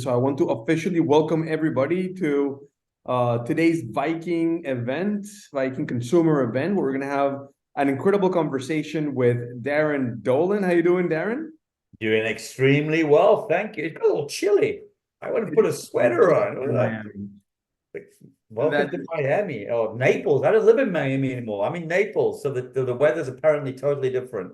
So I want to officially welcome everybody to today's Viking event, Viking consumer event, where we're going to have an incredible conversation with Darren Dolan. How you doing, Darren? Doing extremely well, thank you. It's got a little chilly. I want to put a sweater on. It was In Miami. like, That welcome to Miami or Naples. I don't live in Miami anymore. I'm in Naples, so the weather's apparently totally different.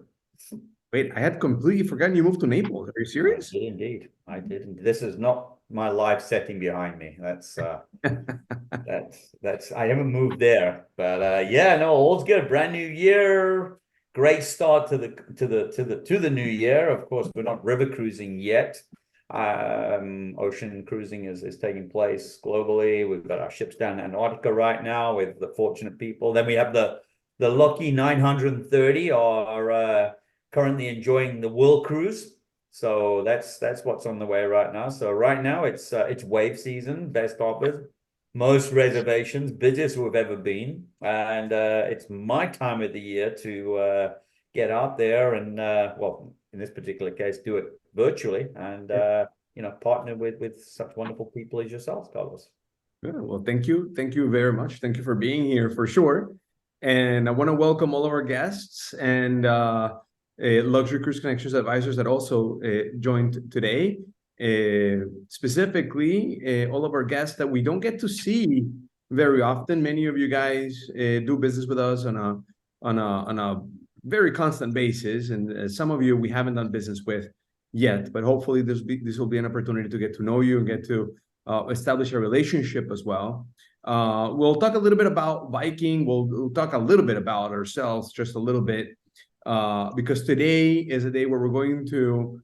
Wait, I had completely forgotten you moved to Naples. Are you I serious? did indeed. I did. This is not my life setting behind me. That's I haven't moved there. But yeah, no, all's good. Brand new year. Great start to the new year. Of course, we're not river cruising yet. Ocean cruising is taking place globally. We've got our ships down in Antarctica right now with the fortunate people. Then we have the lucky 930 are currently enjoying the world cruise. So that's what's on the way right now. So right now it's wave season, best offers, most reservations, busiest we've ever been, and it's my time of the year to get out there and well, in this particular case, do it virtually and partner with such wonderful people as yourselves, Carlos. Yeah, well, thank you. Thank you very much. Thank you for being here for sure. And I want to welcome all of our guests and Luxury Cruise Connections advisors that also joined today. Specifically, all of our guests that we don't get to see very often. Many of you guys do business with us on a very constant basis, and some of you we haven't done business with yet. But hopefully, this will be an opportunity to get to know you and get to establish a relationship as well. We'll talk a little bit about Viking. We'll talk a little bit about ourselves, just a little bit, because today is a day where we're going to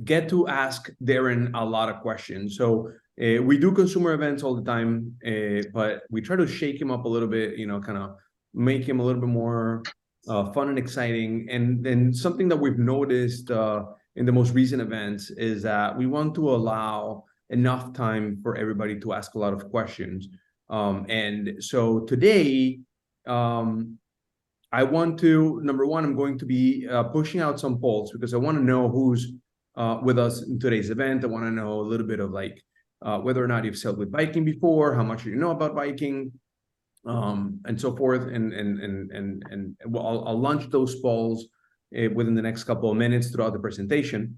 get to ask Darren a lot of questions. So we do consumer events all the time, but we try to shake him up a little bit, kind of make him a little bit more fun and exciting. And then something that we've noticed in the most recent events is that we want to allow enough time for everybody to ask a lot of questions. And so today, I want to, number one, I'm going to be pushing out some polls because I want to know who's with us in today's event. I want to know a little bit of whether or not you've sailed with Viking before, how much you know about Viking, and so forth. And I'll launch those polls within the next couple of minutes throughout the presentation.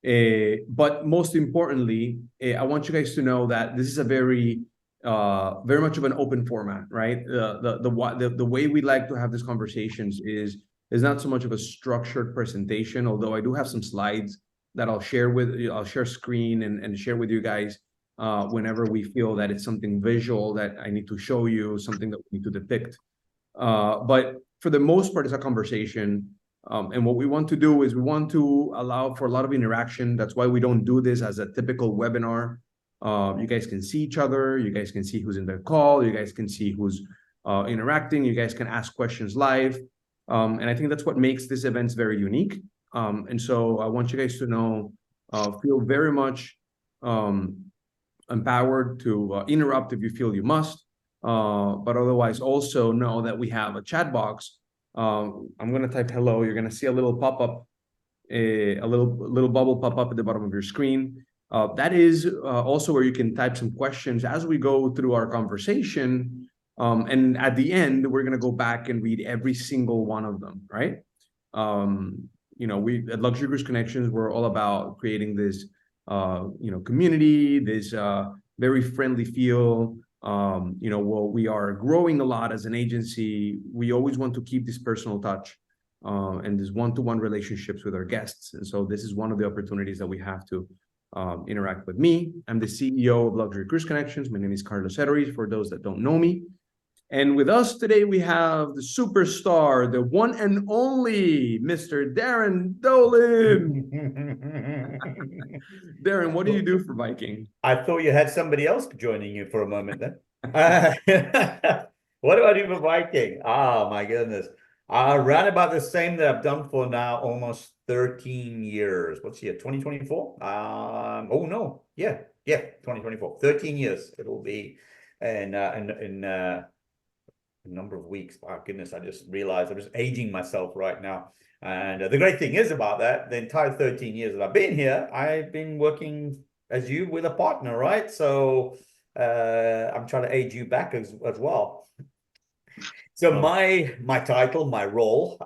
But most importantly, I want you guys to know that this is a very much of an open format, right? The way we like to have these conversations is not so much of a structured presentation, although I do have some slides that I'll share screen and share with you guys whenever we feel that it's something visual that I need to show you, something that we need to depict. But for the most part, it's a conversation. And what we want to do is we want to allow for a lot of interaction. That's why we don't do this as a typical webinar. You guys can see each other. You guys can see who's in the call. You guys can see who's interacting. You guys can ask questions live. And I think that's what makes this event very unique. And so I want you guys to know, feel very much empowered to interrupt if you feel you must. But otherwise, also know that we have a chat box. I'm going to type hello. You're going to see a little pop-up, a little bubble pop up at the bottom of your screen. That is also where you can type some questions as we go through our conversation. And at the end, we're going to go back and read every single one of them, right? We at Luxury Cruise Connections, we're all about creating this, community, this very friendly feel. Well, we are growing a lot as an agency. We always want to keep this personal touch and this one-to-one relationships with our guests. And so this is one of the opportunities that we have to interact with me. I'm the CEO of Luxury Cruise Connections. My name is Carlos Edery, for those that don't know me. And with us today, we have the superstar, the one and only Mr. Darren Dolan. Darren, what do you do for Viking? I thought you had somebody else joining you for a moment then. What do I do for Viking? Oh my goodness. Around about the same that I've done for now almost 13 years. What's here? 2024? Oh no. Yeah, 2024. 13 years. It'll be in number of weeks. Wow, goodness, I just realized I'm just aging myself right now. And the great thing is about that, the entire 13 years that I've been here, I've been working as you with a partner, right? So I'm trying to age you back as well. So Love my title, my role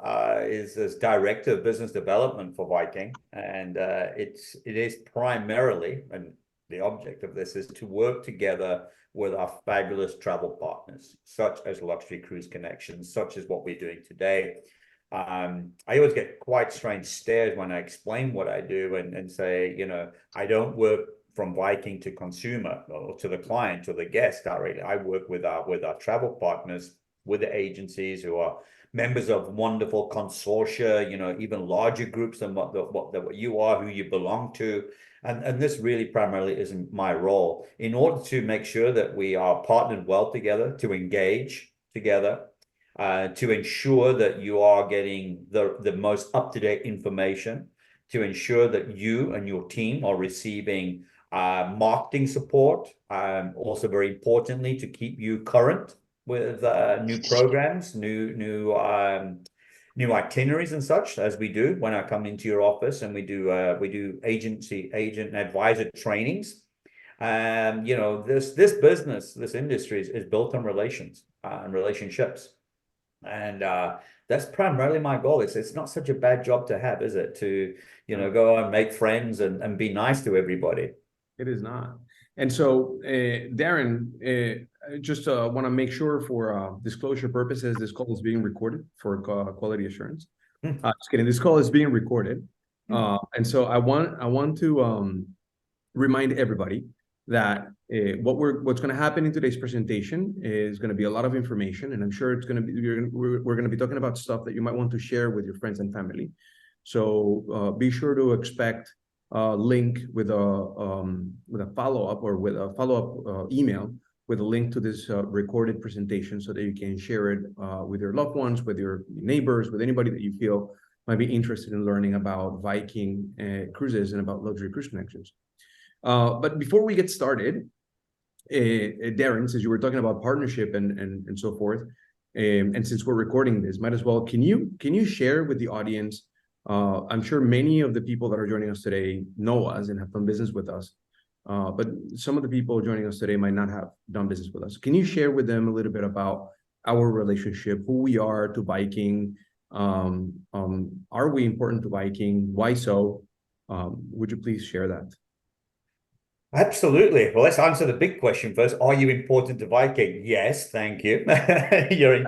is as Director of Business Development for Viking, and it is primarily, and the object of this is to work together with our fabulous travel partners, such as Luxury Cruise Connections, such as what we're doing today. I always get quite strange stares when I explain what I do and say, you know, I don't work from Viking to consumer or to the client or the guest directly. I work with our travel partners, with the agencies who are members of wonderful consortia, you know, even larger groups than what you are, who you belong to. And this really primarily isn't my role. In order to make sure that we are partnered well together, to engage together, to ensure that you are getting the most up-to-date information, to ensure that you and your team are receiving marketing support, also very importantly, to keep you current with new programs, new itineraries and such, as we do when I come into your office, and we do agent and advisor trainings. You know, this business, this industry is built on relations and relationships, and that's primarily my goal. It's not such a bad job to have, is it? To, you know, go and make friends and be nice to everybody. It is not. And so, Darren, I just want to make sure for disclosure purposes, this call is being recorded for quality assurance. Just kidding. This call is being recorded. And so I want to remind everybody that what's going to happen in today's presentation is going to be a lot of information, and I'm sure it's going to be we're going to be talking about stuff that you might want to share with your friends and family. So be sure to expect link with a follow-up, or with a follow-up email with a link to this recorded presentation, so that you can share it with your loved ones, with your neighbors, with anybody that you feel might be interested in learning about Viking cruises and about Luxury Cruise Connections. But before we get started, Darren, since you were talking about partnership and so forth, and since we're recording this, might as well, can you share with the audience? I'm sure many of the people that are joining us today know us and have done business with us, but some of the people joining us today might not have done business with us. Can you share with them a little bit about our relationship, who we are to Viking? Are we important to Viking? Why so? Would you please share that? Absolutely. Well, let's answer the big question first. Are you important to Viking? Yes, thank you. You're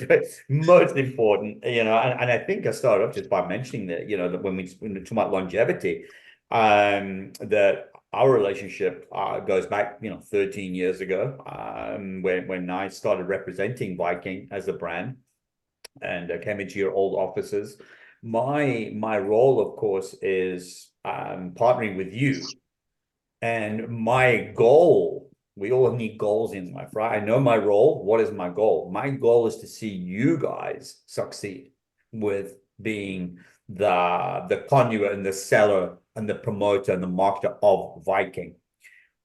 most important, you know, and I think I started off just by mentioning that, you know, that when we talk about longevity, that our relationship goes back, you know, 13 years ago, when I started representing Viking as a brand, and I came into your old offices. My role, of course, is partnering with you. And my goal, we all need goals in life, right? I know my role. What is my goal? My goal is to see you guys succeed with being the conduit and the seller and the promoter and the marketer of Viking.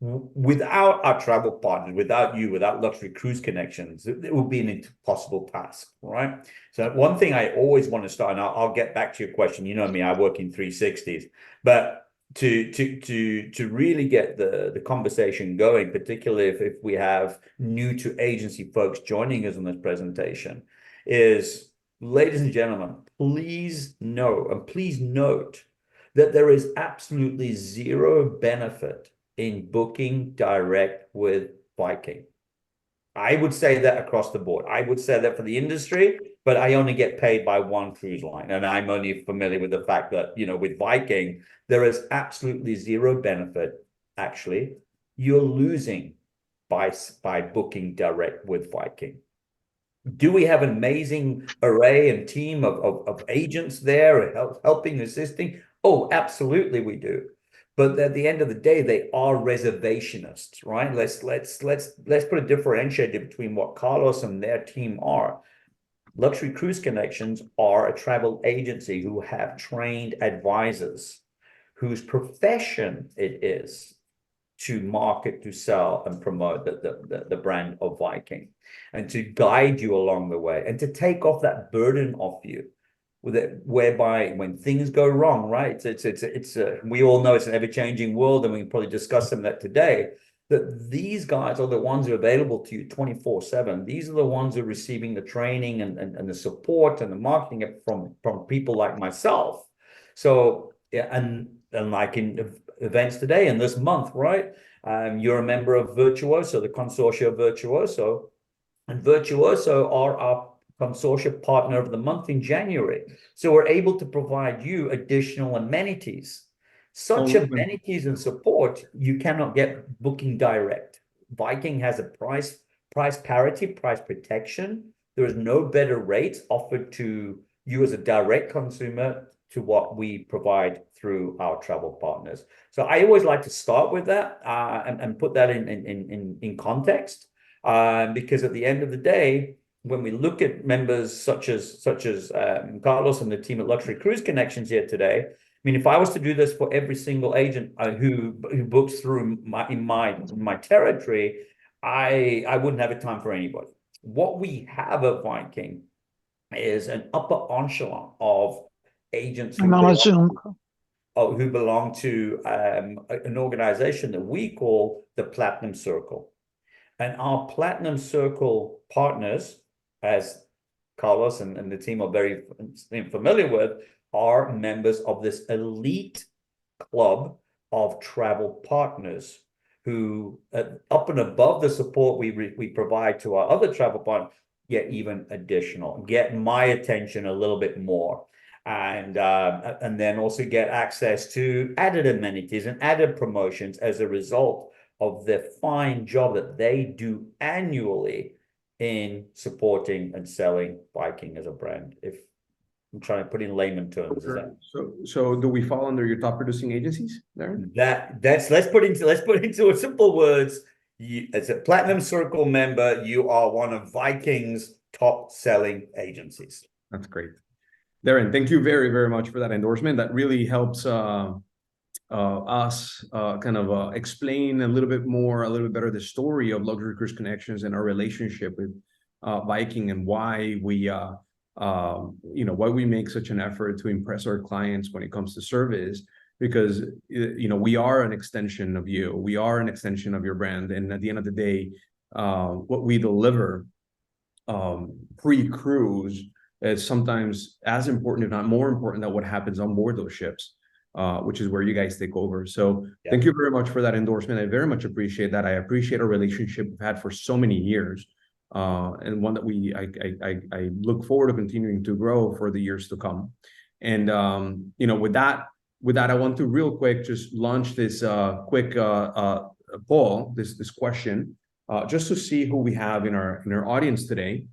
Without our travel partners, without you, without Luxury Cruise Connections, it would be an impossible task, right? So one thing I always want to start, and I'll get back to your question. You know me, I work in 360s, but to really get the conversation going, particularly if we have new to agency folks joining us on this presentation, is, ladies and gentlemen, please know and please note that there is absolutely zero benefit in booking direct with Viking. I would say that across the board. I would say that for the industry, but I only get paid by one cruise line. And I'm only familiar with the fact that, you know, with Viking, there is absolutely zero benefit. Actually, you're losing by booking direct with Viking. Do we have an amazing array and team of agents there helping, assisting? Oh, absolutely we do. But at the end of the day, they are reservationists, right? Let's put a differentiator between what Carlos and their team are. Luxury Cruise Connections are a travel agency who have trained advisors whose profession it is to market, to sell, and promote the brand of Viking, and to guide you along the way, and to take off that burden off you, with it, whereby when things go wrong, right? It's we all know it's an ever-changing world, and we can probably discuss some of that today. That these guys are the ones who are available to you 24/7. These are the ones who are receiving the training and the support and the marketing from people like myself. So yeah, and like in events today and this month, right? You're a member of Virtuoso, the Consortia of Virtuoso, and Virtuoso are our consortia partner of the month in January. So we're able to provide you additional amenities. Such amenities and support you cannot get booking direct. Viking has a price parity, price protection. There is no better rates offered to you as a direct consumer to what we provide through our travel partners. So I always like to start with that and put that in context, because at the end of the day, when we look at members such as Carlos and the team at Luxury Cruise Connections here today, I mean, if I was to do this for every single agent who books through my territory, I wouldn't have a time for anybody. What we have at Viking is an upper echelon of agents who belong to an organization that we call the Platinum Circle. And our Platinum Circle partners, as Carlos and the team are very familiar with, are members of this elite club of travel partners who, up and above the support we provide to our other travel partners, get even additional, get my attention a little bit more. And then also get access to added amenities and added promotions as a result of the fine job that they do annually in supporting and selling Viking as a brand. If I'm trying to put in layman terms, sure. So do we fall under your top producing agencies there? Let's put into simple words. As a Platinum Circle member, you are one of Viking's top selling agencies. That's great. Darren, thank you very, very much for that endorsement. That really helps us kind of explain a little bit better the story of Luxury Cruise Connections and our relationship with Viking, and why we why we make such an effort to impress our clients when it comes to service, because we are an extension of you, we are an extension of your brand, and at the end of the day, what we deliver pre-cruise is sometimes as important, if not more important, than what happens on board those ships, which is where you guys take over. So Thank you very much for that endorsement. I very much appreciate that. I appreciate our relationship we've had for so many years, and one that I look forward to continuing to grow for the years to come. And with that, I want to real quick just launch this quick poll, this question, just to see who we have in our audience today.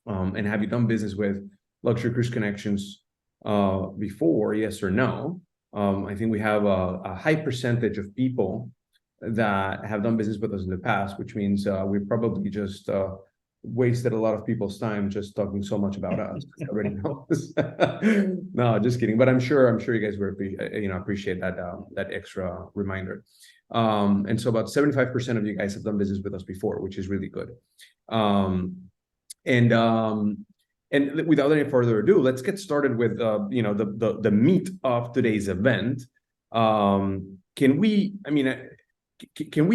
And have you done business with Luxury Cruise Connections before? Yes or no? I think we have a high percentage of people that have done business with us in the past, which means we probably just wasted a lot of people's time just talking so much about us. Everybody knows. No, just kidding. But I'm sure you guys will appreciate that extra reminder. And so about 75% of you guys have done business with us before, which is really good. And without any further ado, let's get started with the meat of today's event. Can we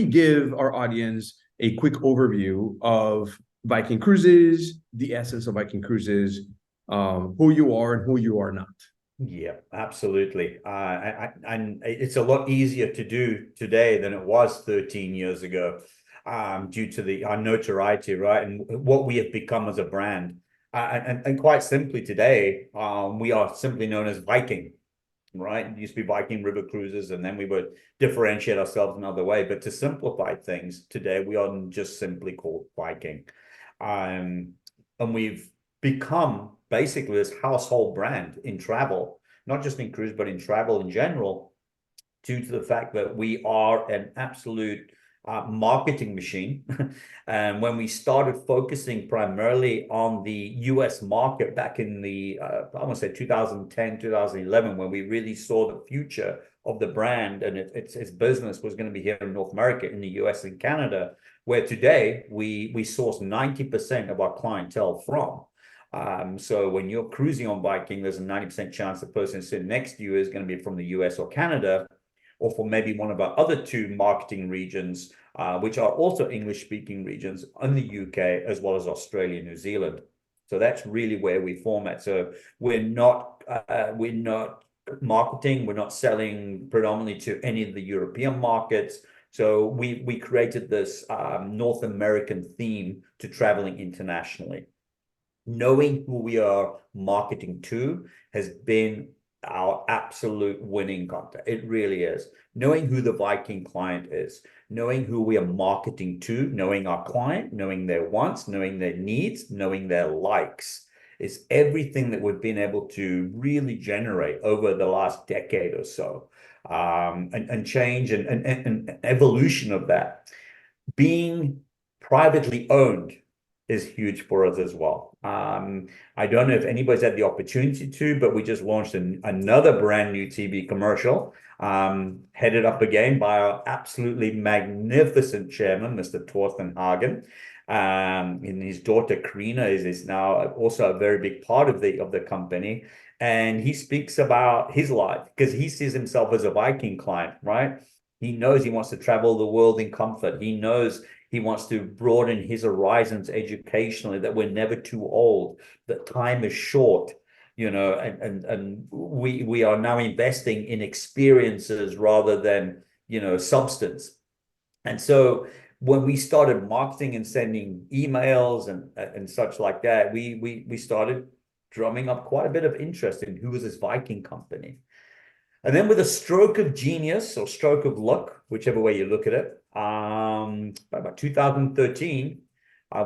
give our audience a quick overview of Viking Cruises, the essence of Viking Cruises, who you are and who you are not? Yeah, absolutely. And it's a lot easier to do today than it was 13 years ago. Due to our notoriety, right, and what we have become as a brand. And quite simply today, we are simply known as Viking, right? It used to be Viking River Cruises, and then we would differentiate ourselves another way. But to simplify things, today we are just simply called Viking. And we've become basically this household brand in travel, not just in cruise, but in travel in general, due to the fact that we are an absolute marketing machine. And when we started focusing primarily on the US market back in the, I want to say 2010, 2011, when we really saw the future of the brand and its business was going to be here in North America, in the US and Canada, where today we source 90% of our clientele from. So when you're cruising on Viking, there's a 90% chance the person sitting next to you is going to be from the US or Canada, or from maybe one of our other two marketing regions, which are also English-speaking regions in the UK, as well as Australia, New Zealand. So that's really where we format. So we're not marketing, we're not selling predominantly to any of the European markets. So we created this North American theme to traveling internationally. Knowing who we are marketing to has been our absolute winning content. It really is. Knowing who the Viking client is, knowing who we are marketing to, knowing our client, knowing their wants, knowing their needs, knowing their likes, is everything that we've been able to really generate over the last decade or so, and change and evolution of that. Being privately owned is huge for us as well. I don't know if anybody's had the opportunity to, but we just launched another brand new TV commercial, headed up again by our absolutely magnificent chairman, Mr. Torsten Hagen. And his daughter Karina is now also a very big part of the company. And he speaks about his life because he sees himself as a Viking client, right? He knows he wants to travel the world in comfort. He knows he wants to broaden his horizons educationally, that we're never too old, that time is short, you know, and we are now investing in experiences rather than, you know, substance. And so when we started marketing and sending emails and such like that, we started drumming up quite a bit of interest in who was this Viking company. And then with a stroke of genius or stroke of luck, whichever way you look at it, about 2013,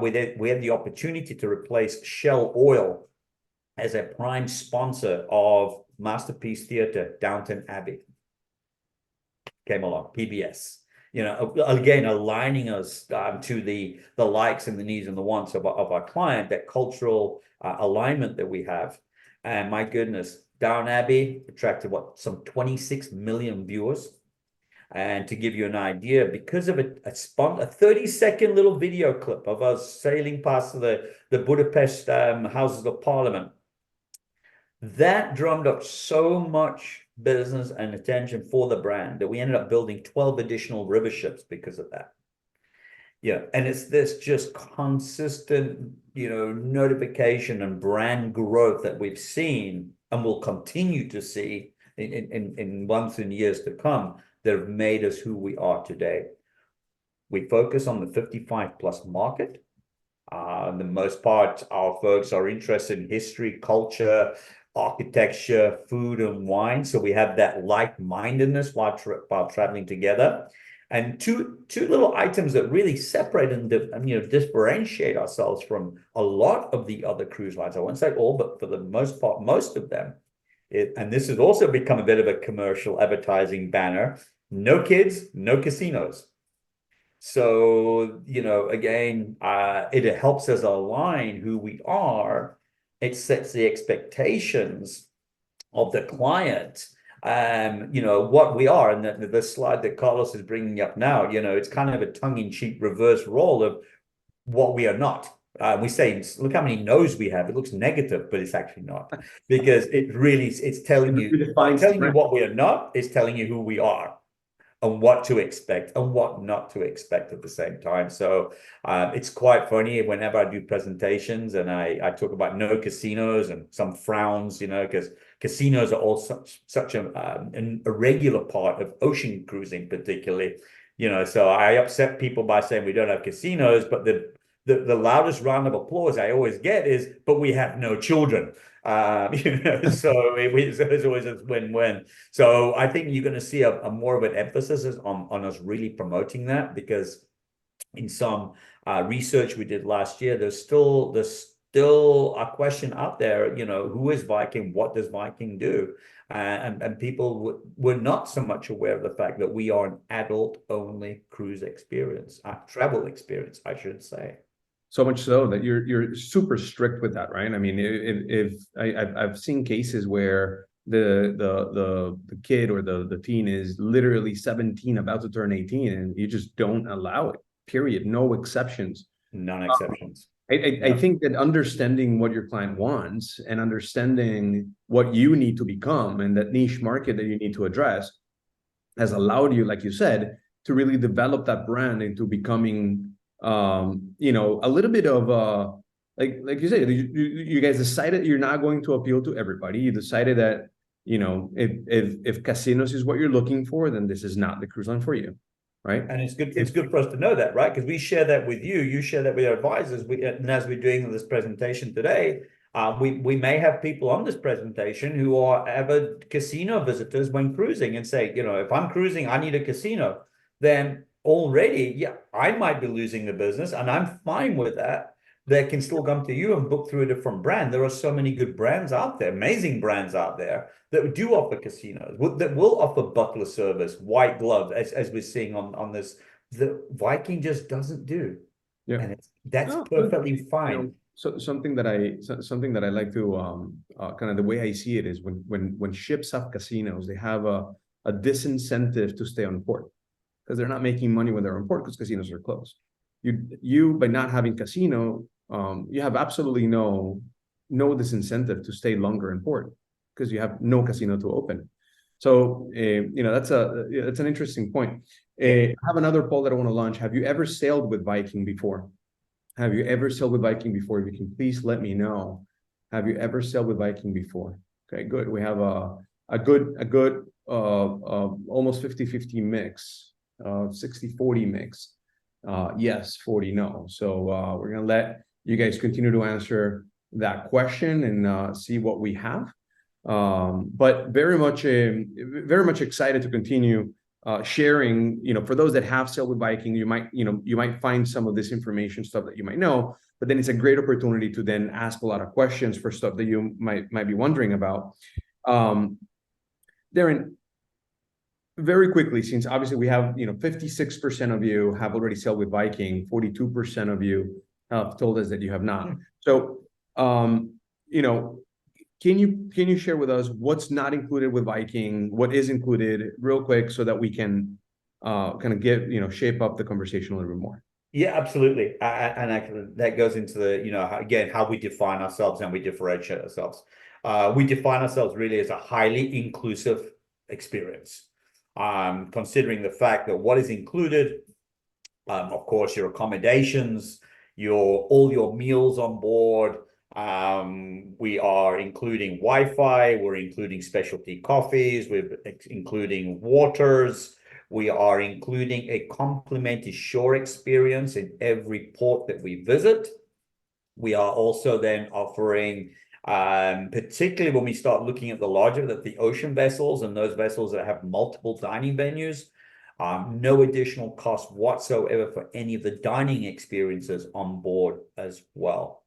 we had the opportunity to replace Shell Oil as a prime sponsor of Masterpiece Theatre, Downton Abbey. Came along, PBS. You know, again, aligning us to the likes and the needs and the wants of our client, that cultural alignment that we have. And my goodness, Downton Abbey attracted some 26 million viewers. And to give you an idea, because of a 30-second little video clip of us sailing past the Budapest Houses of Parliament, that drummed up so much business and attention for the brand that we ended up building 12 additional river ships because of that. Yeah, and it's this just consistent, you know, notification and brand growth that we've seen and will continue to see in months and years to come that have made us who we are today. We focus on the 55 plus market. The most part, our folks are interested in history, culture, architecture, food, and wine. So we have that like-mindedness while traveling together. And two little items that really separate and differentiate ourselves from a lot of the other cruise lines. I won't say all, but for the most part, most of them. And this has also become a bit of a commercial advertising banner. No kids, no casinos. So, you know, again, it helps us align who we are. It sets the expectations of the client, you know, what we are. And the slide that Carlos is bringing up now, you know, it's kind of a tongue-in-cheek reverse role of what we are not. We say, look how many no's we have. It looks negative, but it's actually not, because it's telling you what we are not. It's telling you who we are and what to expect and what not to expect at the same time. So it's quite funny whenever I do presentations and I talk about no casinos and some frowns, you know, because casinos are all such a regular part of ocean cruising, particularly, you know. So I upset people by saying we don't have casinos, but the loudest round of applause I always get is, but we have no children. You know, so it's always a win-win. So I think you're going to see a more of an emphasis on us really promoting that, because in some research we did last year, there's still this still a question out there, who is Viking? What does Viking do? And people were not so much aware of the fact that we are an adult-only cruise experience, travel experience, I should say. So much so that you're super strict with that, right? I mean, if I've seen cases where the kid or the teen is literally 17, about to turn 18, and you just don't allow it. Period. No exceptions. None exceptions. I think that understanding what your client wants and understanding what you need to become and that niche market that you need to address has allowed you, like you said, to really develop that brand into becoming, a little bit of like you said, you guys decided you're not going to appeal to everybody. You decided that, if casinos is what you're looking for, then this is not the cruise line for you. Right. And it's good for us to know that, right? Because we share that with you share that with our advisors. And as we're doing this presentation today, we may have people on this presentation who are avid casino visitors when cruising and say, if I'm cruising, I need a casino. Then already, yeah, I might be losing the business, and I'm fine with that. They can still come to you and book through a different brand. There are so many good brands out there, amazing brands out there that do offer casinos, that will offer butler service, white glove, as we're seeing on this. The Viking just doesn't do. Yeah. And that's perfectly fine. So something that I like to kind of the way I see it is when ships have casinos, they have a disincentive to stay on port because they're not making money when they're on port because casinos are closed. You by not having casino, you have absolutely no disincentive to stay longer in port because you have no casino to open. So that's an interesting point. I have another poll that I want to launch. Have you ever sailed with Viking before? Have you ever sailed with Viking before? If you can please let me know. Have you ever sailed with Viking before? Okay, good. We have a good almost 50-50 mix, 60-40 mix. Yes, 40 no. So we're gonna let you guys continue to answer that question and see what we have. But very much excited to continue sharing. For those that have sailed with Viking, you might find some of this information, stuff that you might know, but then it's a great opportunity to then ask a lot of questions for stuff that you might be wondering about. Darren, very quickly, since obviously we have 56% of you have already sailed with Viking, 42% of you have told us that you have not. So can you share with us what's not included with Viking, what is included, real quick, so that we can kind of shape up the conversation a little bit more? Yeah, absolutely. And actually, that goes into the, again, how we define ourselves and we differentiate ourselves. We define ourselves really as a highly inclusive experience. Considering the fact that what is included, of course, your accommodations, all your meals on board. We are including Wi-Fi, we're including specialty coffees, we're including waters, we are including a complimentary shore experience in every port that we visit. We are also then offering, particularly when we start looking at the ocean vessels and those vessels that have multiple dining venues, no additional cost whatsoever for any of the dining experiences on board as well.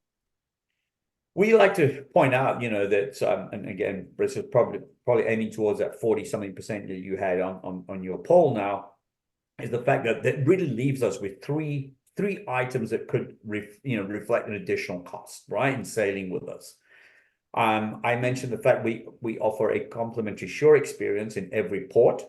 We like to point out, that, and again, Brice is probably aiming towards that 40-something% that you had on your poll now, is the fact that really leaves us with three items that could reflect an additional cost, right, in sailing with us. I mentioned the fact we offer a complimentary shore experience in every port,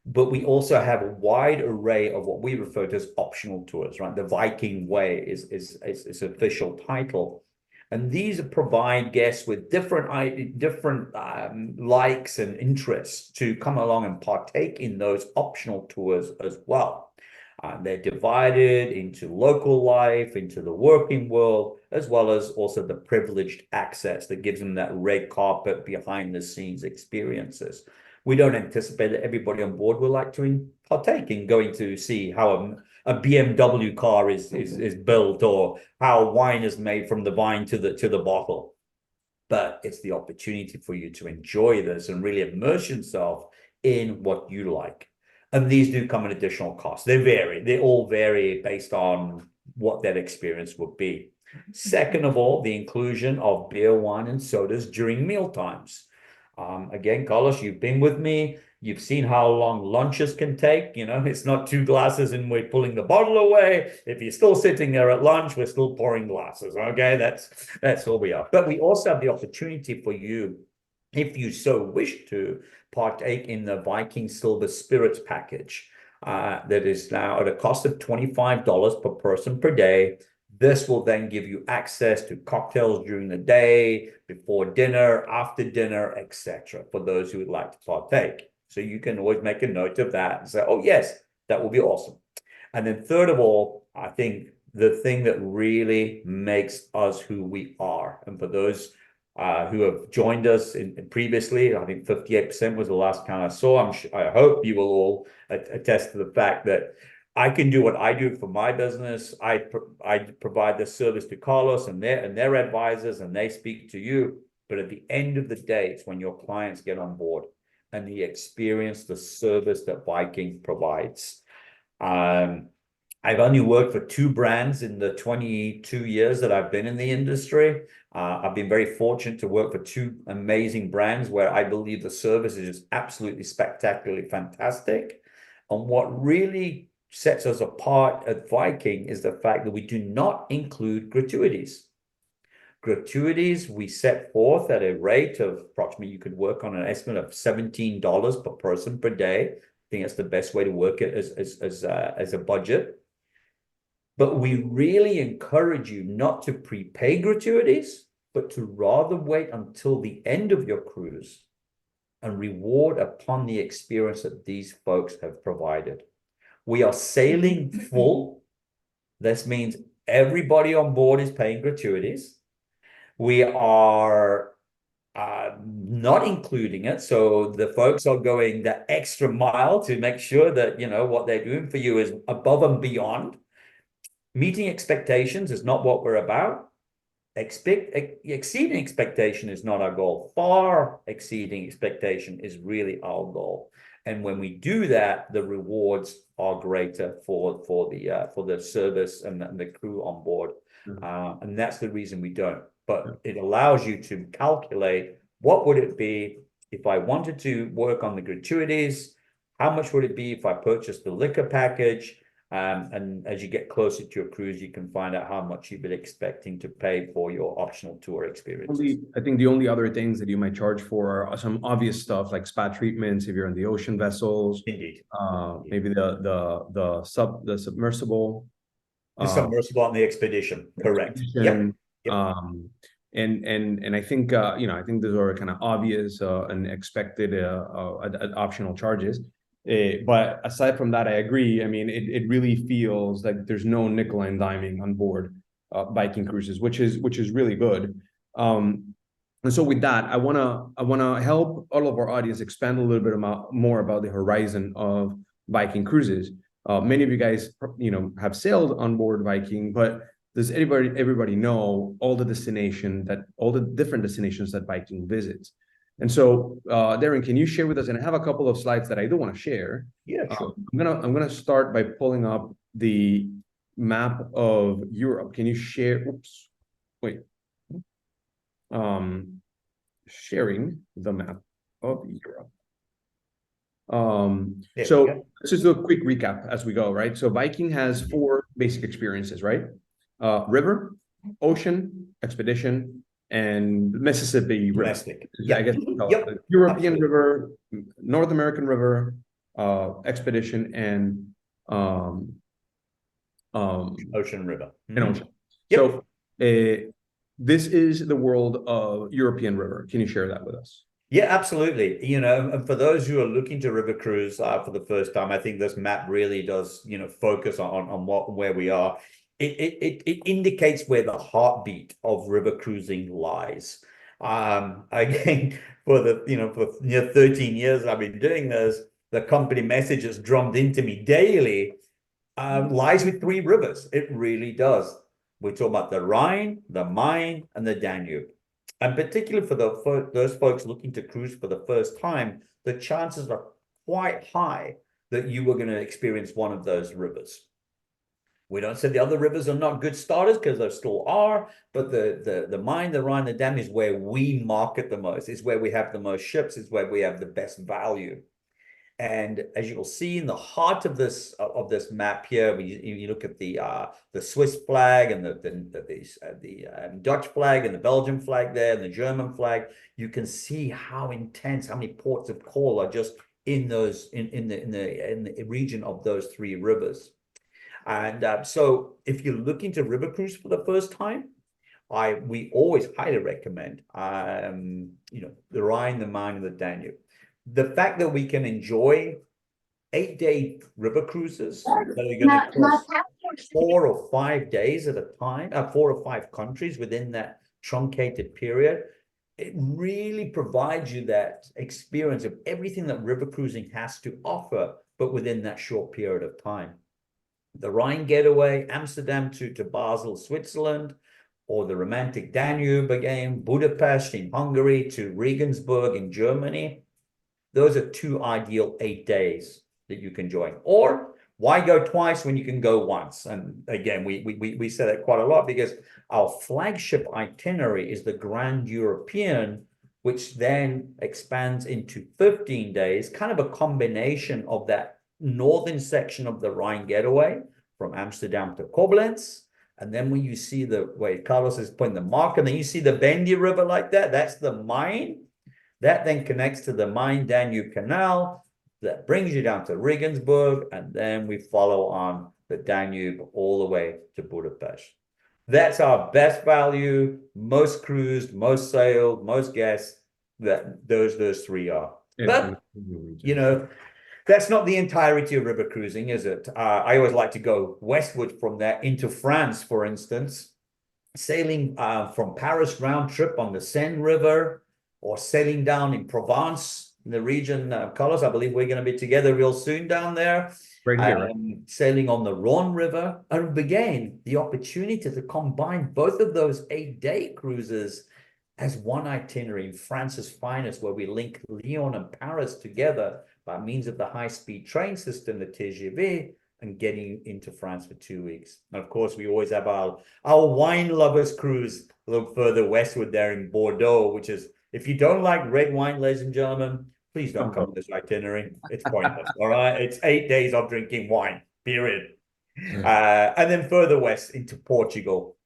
but we also have a wide array of what we refer to as optional tours, right? The Viking Way is official title. And these provide guests with different likes and interests to come along and partake in those optional tours as well. They're divided into local life, into the working world, as well as also the privileged access that gives them that red carpet behind the scenes experiences. We don't anticipate that everybody on board will like to partake in going to see how a BMW car is built, or how wine is made from the vine to the bottle. But it's the opportunity for you to enjoy this and really immerse yourself in what you like. And these do come at additional costs. They all vary based on what that experience would be. Second of all, the inclusion of beer, wine, and sodas during meal times. Again, Carlos, you've been with me. You've seen how long lunches can take. You know, it's not two glasses and we're pulling the bottle away. If you're still sitting there at lunch, we're still pouring glasses. Okay, that's all we are. But we also have the opportunity for you, if you so wish to, partake in the Viking Silver Spirits package. That is now at a cost of $25 per person per day. This will then give you access to cocktails during the day, before dinner, after dinner, etc., for those who would like to partake. So you can always make a note of that and say, oh, yes, that will be awesome. And then third of all, I think the thing that really makes us who we are, and for those who have joined us previously, I think 58% was the last count I saw. I hope you will all attest to the fact that I can do what I do for my business. I provide the service to Carlos and their advisors, and they speak to you. But at the end of the day, it's when your clients get on board and they experience the service that Viking provides. I've only worked for 2 brands in the 22 years that I've been in the industry. I've been very fortunate to work for 2 amazing brands where I believe the service is just absolutely spectacularly fantastic. And what really sets us apart at Viking is the fact that we do not include gratuities. Gratuities we set forth at a rate of approximately, you could work on an estimate of $17 per person per day. I think that's the best way to work it as a budget. But we really encourage you not to prepay gratuities, but to rather wait until the end of your cruise and reward upon the experience that these folks have provided. We are sailing full. This means everybody on board is paying gratuities. We are not including it. So the folks are going the extra mile to make sure that, you know, what they're doing for you is above and beyond. Meeting expectations is not what we're about. Exceeding expectation is not our goal. Far exceeding expectation is really our goal. And when we do that, the rewards are greater for the service and the crew on board. And that's the reason we don't. But it allows you to calculate, what would it be if I wanted to work on the gratuities? How much would it be if I purchased the liquor package? And as you get closer to your cruise, you can find out how much you've been expecting to pay for your optional tour experiences. I think the only other things that you might charge for are some obvious stuff like spa treatments if you're on the ocean vessels. Indeed. Maybe the submersible. The submersible on the expedition. Correct. Yep. And I think I think those are kind of obvious and expected optional charges. But aside from that, I agree. I mean, it really feels like there's no nickel and diming on board Viking Cruises, which is really good. And so with that, I wanna help all of our audience expand a little bit more about the horizon of Viking Cruises. Many of you guys, have sailed on board Viking, but does everybody know all the different destinations that Viking visits? And so, Darren, can you share with us? And I have a couple of slides that I do want to share. Yeah, sure. I'm gonna start by pulling up the map of Europe. Can you share? Oops, wait. Sharing the map of Europe. So let's just do a quick recap as we go, right? So Viking has 4 basic experiences, right? River, ocean, expedition, and Mississippi River. I guess European Absolutely. River, North American River, expedition, and Ocean River. And ocean. So this is the world of European River. Can you share that with us? Yeah, absolutely. And for those who are looking to river cruise for the first time, I think this map really does, focus on where we are. It indicates where the heartbeat of river cruising lies. Again, for 13 years I've been doing this, the company message that's drummed into me daily lies with 3 rivers. It really does. We're talking about the Rhine, the Main, and the Danube. And particularly for those folks looking to cruise for the first time, the chances are quite high that you were going to experience one of those rivers. We don't say the other rivers are not good starters, because there still are, but the Main, the Rhine, the Danube is where we market the most. It's where we have the most ships. It's where we have the best value. And as you will see in the heart of this map here, when you look at the Swiss flag and the Dutch flag and the Belgian flag there and the German flag, you can see how intense, how many ports of call are just in the region of those three rivers. And so if you're looking to river cruise for the first time, we always highly recommend the Rhine, the Main, and the Danube. The fact that we can enjoy 8-day river cruises that are going to cross 4 or 5 days at a time, 4 or 5 countries within that truncated period, it really provides you that experience of everything that river cruising has to offer, but within that short period of time. The Rhine getaway, Amsterdam to Basel, Switzerland, or the romantic Danube again, Budapest in Hungary to Regensburg in Germany. Those are 2 ideal 8 days that you can join. Or why go twice when you can go once? And again, we say that quite a lot, because our flagship itinerary is the Grand European, which then expands into 15 days, kind of a combination of that northern section of the Rhine getaway from Amsterdam to Koblenz. And then when you see the way Carlos is putting the mark, and then you see the Bendy River like that, that's the Main. That then connects to the Main-Danube Canal. That brings you down to Regensburg, and then we follow on the Danube all the way to Budapest. That's our best value, most cruised, most sailed, most guests. That those 3 are. But that's not the entirety of river cruising, is it? I always like to go westward from there into France, for instance, sailing from Paris round trip on the Seine River, or sailing down in Provence, in the region. Carlos, I believe we're going to be together real soon down there. Right here, right? Sailing on the Rhone River. And again, the opportunity to combine both of those 8-day cruises as one itinerary in France's finest, where we link Lyon and Paris together by means of the high-speed train system, the TGV, and getting into France for 2 weeks. And of course, we always have our wine lovers cruise a little further westward there in Bordeaux, which is, if you don't like red wine, ladies and gentlemen, please don't come to this itinerary. It's pointless. All right. It's 8 days of drinking wine, period. And then further west into Portugal.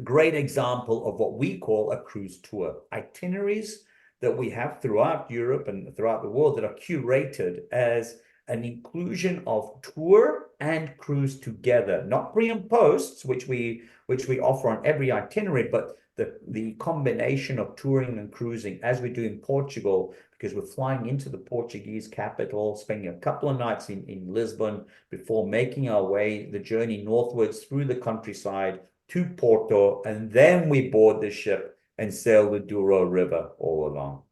Great example of what we call a cruise tour. Itineraries that we have throughout Europe and throughout the world that are curated as an inclusion of tour and cruise together, not pre and posts, which we offer on every itinerary, but the combination of touring and cruising, as we do in Portugal, because we're flying into the Portuguese capital, spending a couple of nights in Lisbon before making our way, the journey northwards through the countryside to Porto, and then we board the ship and sail the Douro River all along.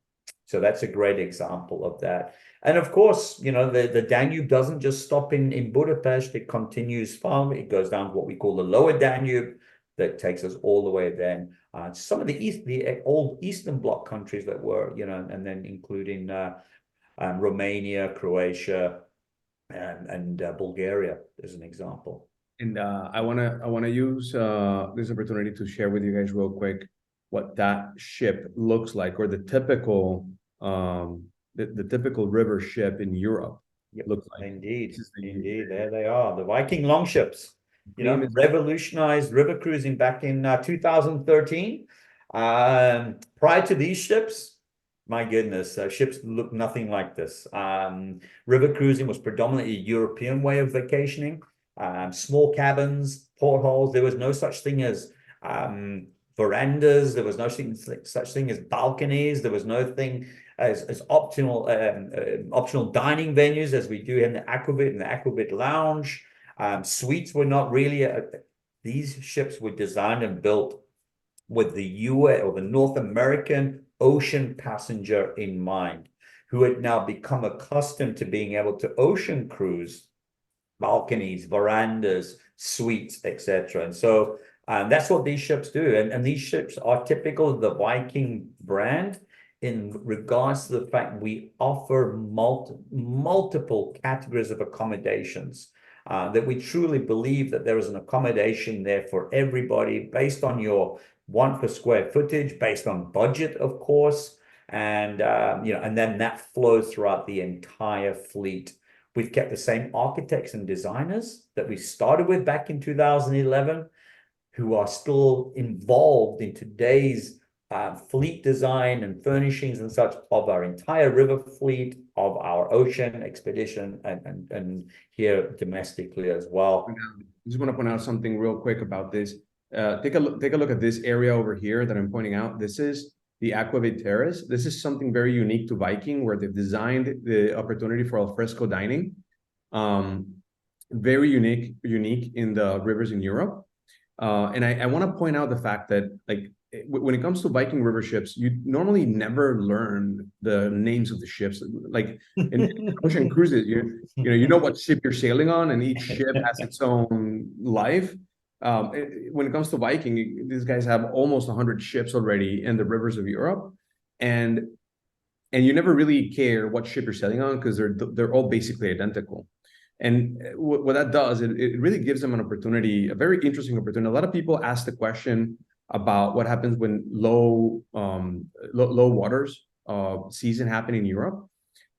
So that's a great example of that. And of course, the Danube doesn't just stop in Budapest. It continues far. It goes down to what we call the lower Danube, that takes us all the way then some of the old Eastern Bloc countries that were, and then including Romania, Croatia, and Bulgaria as an example. And I wanna use this opportunity to share with you guys real quick what that ship looks like, or the typical river ship in Europe looks like. Indeed, there they are, the Viking longships. Revolutionized river cruising back in 2013. Prior to these ships, my goodness, ships look nothing like this. River cruising was predominantly a European way of vacationing. Small cabins, portholes. There was no such thing as verandas. There was no such thing as balconies. There was no thing as optional dining venues as we do in the Aquavit Lounge. Suites were not really these ships were designed and built with the US or the North American ocean passenger in mind, who had now become accustomed to being able to ocean cruise, balconies, verandas, suites, etc. And so that's what these ships do. And these ships are typical of the Viking brand in regards to the fact we offer multiple categories of accommodations. that we truly believe that there is an accommodation there for everybody based on your want for square footage, based on budget, of course. And, and then that flows throughout the entire fleet. We've kept the same architects and designers that we started with back in 2011, who are still involved in today's fleet design and furnishings and such of our entire river fleet, of our ocean expedition, and here domestically as well. I just want to point out something real quick about this. Take a look at this area over here that I'm pointing out. This is the Aquavit Terrace. This is something very unique to Viking, where they've designed the opportunity for alfresco dining. Very unique in the rivers in Europe. And I want to point out the fact that, like, when it comes to Viking river ships, you normally never learn the names of the ships. Like in ocean cruises, you know what ship you're sailing on, and each ship has its own life. When it comes to Viking, these guys have almost 100 ships already in the rivers of Europe, and you never really care what ship you're sailing on, because they're all basically identical. And what that does, it really gives them an opportunity, a very interesting opportunity. A lot of people ask the question about what happens when low waters season happen in Europe.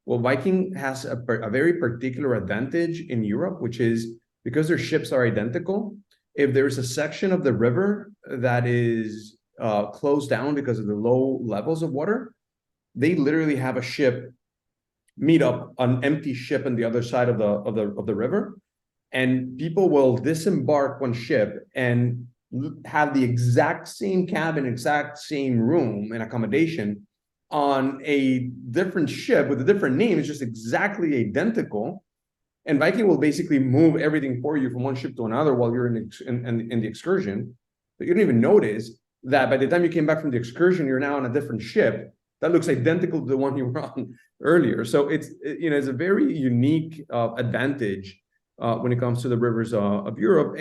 Well, Viking has a very particular advantage in Europe, which is because their ships are identical. If there's a section of the river that is closed down because of the low levels of water, they literally have a ship meet up an empty ship on the other side of the river, and people will disembark one ship and have the exact same cabin, exact same room and accommodation on a different ship with a different name. It's just exactly identical. And Viking will basically move everything for you from one ship to another while you're in the excursion. But you don't even notice that by the time you came back from the excursion, you're now on a different ship that looks identical to the one you were on earlier. So it's a very unique advantage when it comes to the rivers of Europe.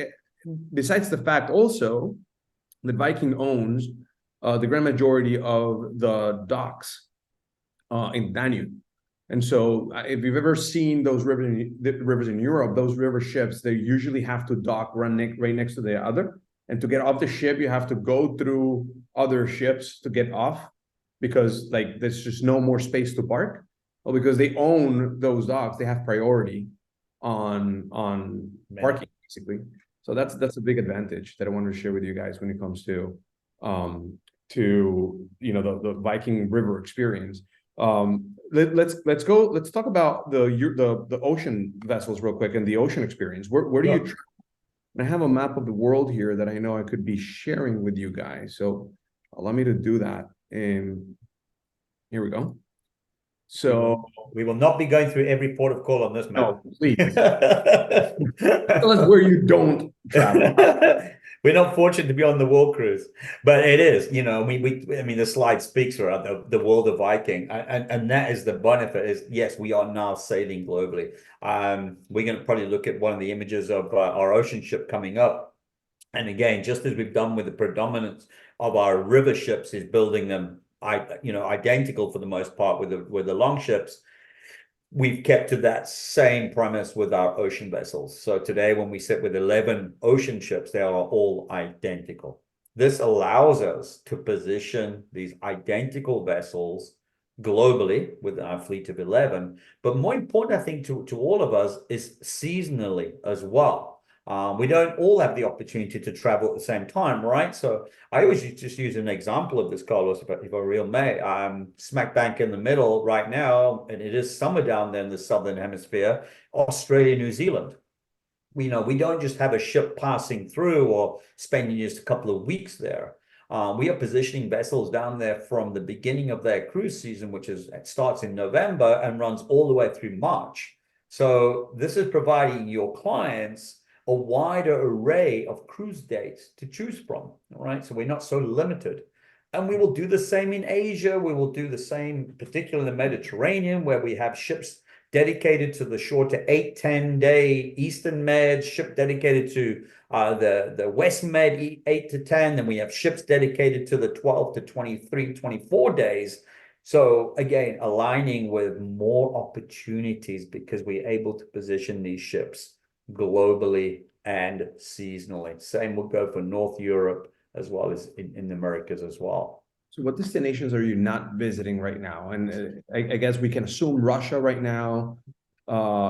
Besides the fact also that Viking owns the grand majority of the docks in Danube. And so if you've ever seen those rivers in Europe, those river ships, they usually have to dock right next to the other. And to get off the ship, you have to go through other ships to get off, because like there's just no more space to park. Well, because they own those docks, they have priority on parking, basically. So that's a big advantage that I wanted to share with you guys when it comes to the Viking river experience. Let's talk about the ocean vessels real quick and the ocean experience. Where do you travel? I have a map of the world here that I know I could be sharing with you guys. So allow me to do that. And here we go. So we will not be going through every port of call on this map. No, please. Tell us where you don't travel. We're not fortunate to be on the world cruise, but it is, I mean, the slide speaks for the world of Viking, and that is the benefit is, yes, we are now sailing globally. We're going to probably look at one of the images of our ocean ship coming up. And again, just as we've done with the predominance of our river ships is building them, identical for the most part with the long ships, we've kept to that same premise with our ocean vessels. So today, when we sit with 11 ocean ships, they are all identical. This allows us to position these identical vessels globally with our fleet of 11. But more important, I think, to all of us is seasonally as well. We don't all have the opportunity to travel at the same time, right? So I always just use an example of this, Carlos, if I real may. Smack bang in the middle right now, and it is summer down there in the southern hemisphere, Australia, New Zealand. We don't just have a ship passing through or spending just a couple of weeks there. We are positioning vessels down there from the beginning of their cruise season, it starts in November and runs all the way through March. So this is providing your clients a wider array of cruise dates to choose from, all right? So we're not so limited. And we will do the same in Asia. We will do the same, particularly in the Mediterranean, where we have ships dedicated to the shorter 8-10 day Eastern Med, ship dedicated to the West Med 8 to 10. Then we have ships dedicated to the 12 to 23, 24 days. So again, aligning with more opportunities because we're able to position these ships globally and seasonally. Same would go for North Europe as well as in the Americas as well. So what destinations are you not visiting right now? And I guess we can assume Russia right now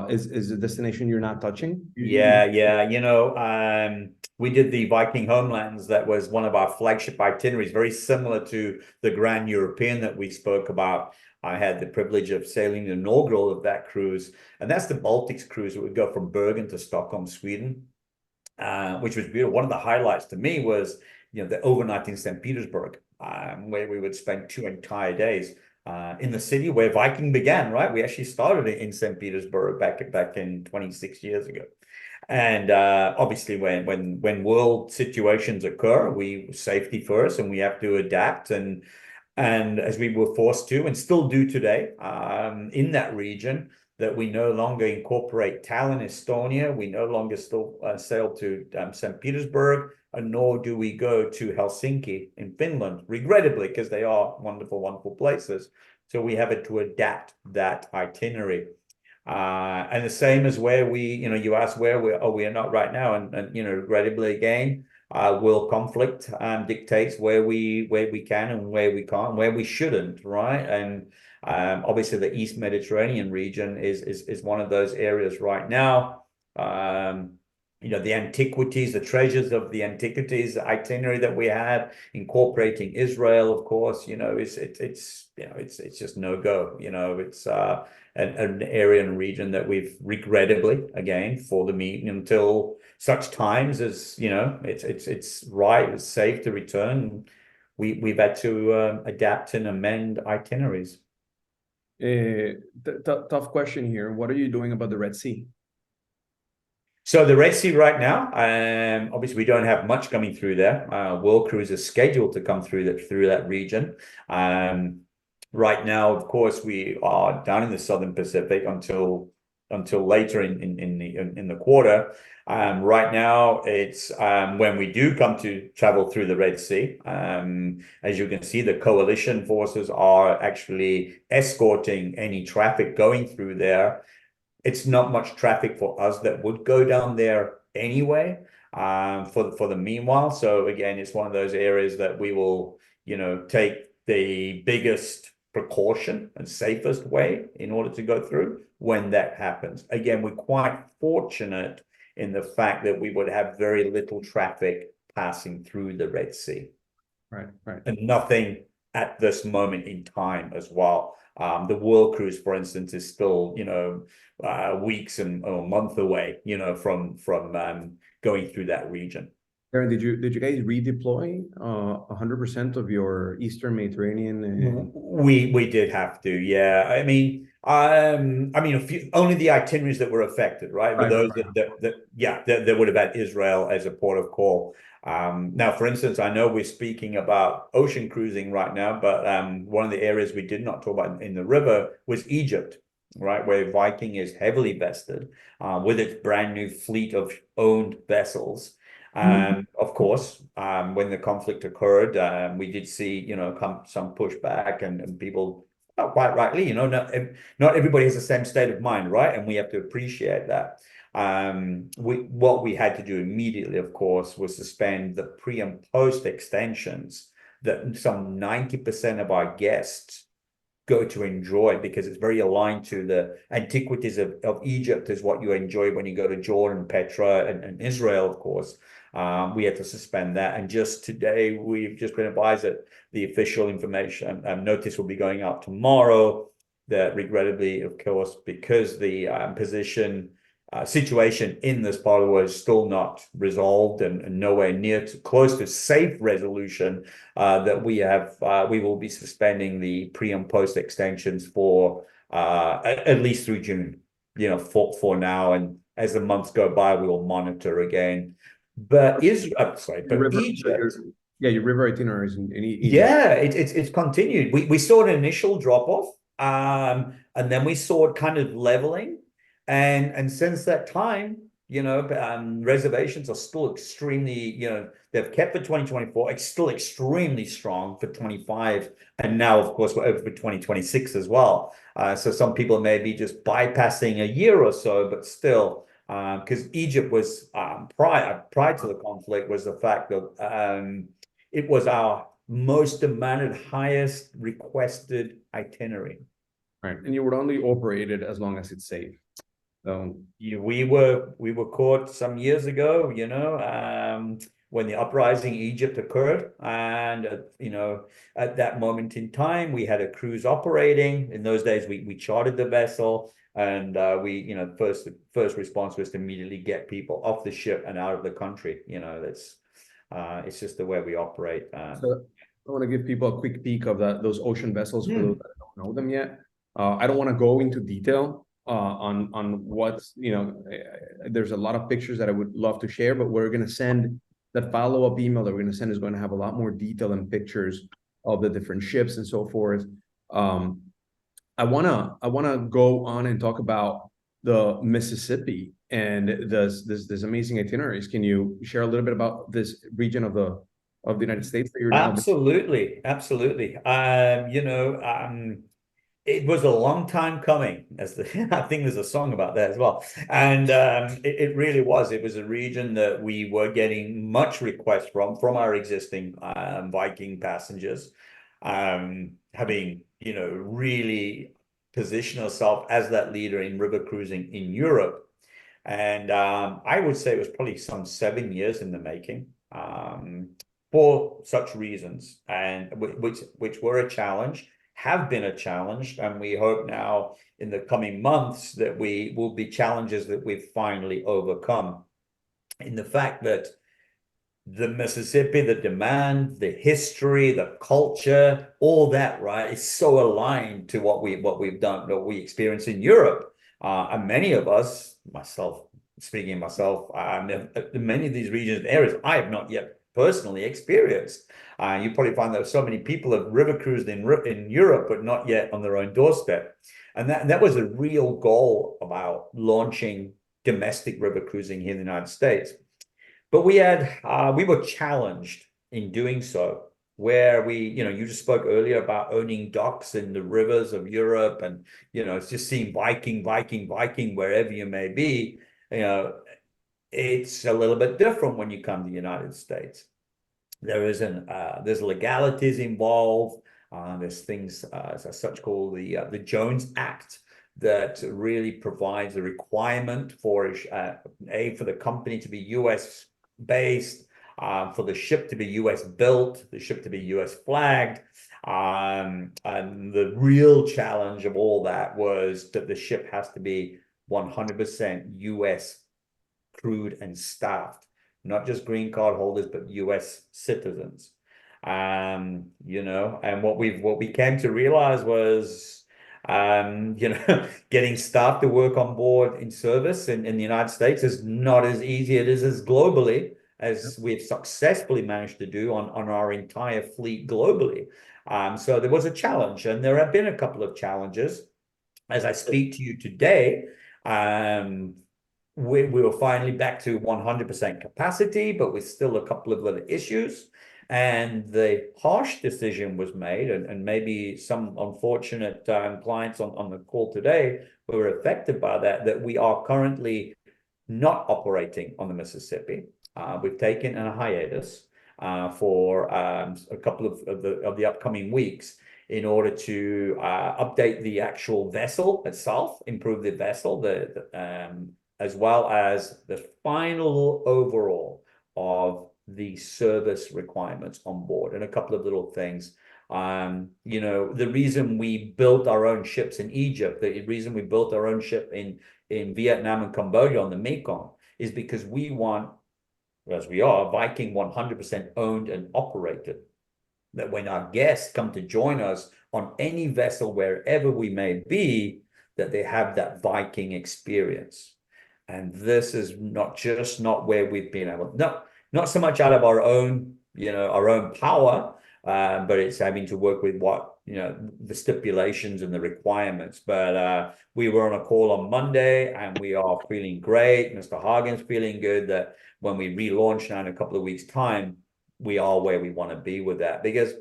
is a destination you're not touching. Yeah. We did the Viking Homelands. That was one of our flagship itineraries, very similar to the Grand European that we spoke about. I had the privilege of sailing the inaugural of that cruise, and that's the Baltics cruise. It would go from Bergen to Stockholm, Sweden, which was beautiful. One of the highlights to me was, the overnight in St. Petersburg, where we would spend 2 entire days in the city where Viking began, right? We actually started it in St. Petersburg back in 26 years ago. And obviously, when world situations occur, we safety first, and we have to adapt. And as we were forced to, and still do today, in that region, that we no longer incorporate Tallinn, Estonia. We no longer still sail to St. Petersburg, and nor do we go to Helsinki in Finland, regrettably, because they are wonderful, wonderful places. So we have to adapt that itinerary. And the same as where you asked where we are not right now, and regrettably again, world conflict dictates where we can and where we can't, where we shouldn't, right? And obviously the East Mediterranean region is one of those areas right now. The antiquities, the treasures of the antiquities, the itinerary that we had, incorporating Israel, of course, it's just no go. It's an area and region that we've regrettably, again, for the meeting until such times as it's right, it's safe to return. We've had to adapt and amend itineraries. Tough question here. What are you doing about the Red Sea? So the Red Sea right now, obviously we don't have much coming through there. World Cruise is scheduled to come through that region. Right now, of course, we are down in the Southern Pacific until later in the quarter. Right now, it's when we do come to travel through the Red Sea. As you can see, the coalition forces are actually escorting any traffic going through there. It's not much traffic for us that would go down there anyway, for the meanwhile. So again, it's one of those areas that we will, take the biggest precaution and safest way in order to go through when that happens. Again, we're quite fortunate in the fact that we would have very little traffic passing through the Red Sea. Right. And nothing at this moment in time as well. The World Cruise, for instance, is still, weeks or a month away, from going through that region. Darren, did you guys redeploy 100% of your Eastern Mediterranean? We did have to, yeah. I mean, only the itineraries that were affected, right? But those that would have had Israel as a port of call. Now, for instance, I know we're speaking about ocean cruising right now, but one of the areas we did not talk about in the river was Egypt, right? Where Viking is heavily vested with its brand new fleet of owned vessels. Of course, when the conflict occurred, we did see, some pushback and people, quite rightly, not everybody has the same state of mind, right? And we have to appreciate that. What we had to do immediately, of course, was suspend the pre and post extensions that some 90% of our guests go to enjoy, because it's very aligned to the antiquities of Egypt, is what you enjoy when you go to Jordan, Petra, and Israel, of course. We had to suspend that. And just today, we've just been advised that the official information notice will be going out tomorrow, that regrettably, of course, because the situation in this part of the world is still not resolved and nowhere near close to safe resolution, that we will be suspending the pre and post extensions for at least through June, for now. And as the months go by, we will monitor again. But Israel, Egypt. Your river itineraries in Egypt. Yeah, it's continued. We saw an initial drop off, and then we saw it kind of leveling. And since that time, reservations are still extremely, they've kept for 2024. It's still extremely strong for 25. And now, of course, we're over for 2026 as well. So some people may be just bypassing a year or so, but still, because Egypt was prior to the conflict was the fact that it was our most demanded, highest requested itinerary. Right. And you would only operate it as long as it's safe. So We were caught some years ago, when the uprising in Egypt occurred, and at that moment in time, we had a cruise operating. In those days, we chartered the vessel, and first response was to immediately get people off the ship and out of the country. That's it's just the way we operate. So I want to give people a quick peek of those ocean vessels for those that don't know them yet. I don't want to go into detail on what's, there's a lot of pictures that I would love to share, but we're going to send that follow-up email that we're going to send is going to have a lot more detail and pictures of the different ships and so forth. I wanna go on and talk about the Mississippi and this amazing itineraries. Can you share a little bit about this region of the United States that you're now? Absolutely. It was a long time coming, I think there's a song about that as well. And it really was. It was a region that we were getting much requests from our existing Viking passengers, having really positioned ourselves as that leader in river cruising in Europe. And I would say it was probably some 7 years in the making. For such reasons, and which were a challenge, have been a challenge, and we hope now in the coming months that we will be challenges that we've finally overcome. In the fact that the Mississippi, the demand, the history, the culture, all that, right, is so aligned to what we've done, what we experience in Europe. And many of us, speaking of myself, many of these regions and areas I have not yet personally experienced. You probably find that so many people have river cruised in Europe, but not yet on their own doorstep. And that was a real goal about launching domestic river cruising here in the United States. But we were challenged in doing so, where you just spoke earlier about owning docks in the rivers of Europe, and it's just seeing Viking wherever you may be. It's a little bit different when you come to the United States. There's legalities involved. There's things as such called the Jones Act that really provides a requirement for the company to be U.S. based, for the ship to be U.S. built, the ship to be U.S. flagged. And the real challenge of all that was that the ship has to be 100% U.S. crewed and staffed, not just green card holders, but U.S. citizens. And what we came to realize was, getting staff to work on board in service in the United States is not as easy as globally as we've successfully managed to do on our entire fleet globally. So there was a challenge, and there have been a couple of challenges. As I speak to you today, we were finally back to 100% capacity, but with still a couple of little issues. And the harsh decision was made, and maybe some unfortunate clients on the call today were affected by that we are currently not operating on the Mississippi. We've taken a hiatus for a couple of the upcoming weeks in order to update the actual vessel itself, improve the vessel, as well as the final overall of the service requirements on board, and a couple of little things. The reason we built our own ships in Egypt, the reason we built our own ship in Vietnam and Cambodia on the Mekong, is because we want, as we are, Viking 100% owned and operated. That when our guests come to join us on any vessel, wherever we may be, that they have that Viking experience. And this is not where we've been able, not so much out of our own power, but it's having to work with the stipulations and the requirements. But we were on a call on Monday, and we are feeling great. Mr. Hagen's feeling good that when we relaunch now in a couple of weeks' time, we are where we want to be with that. Because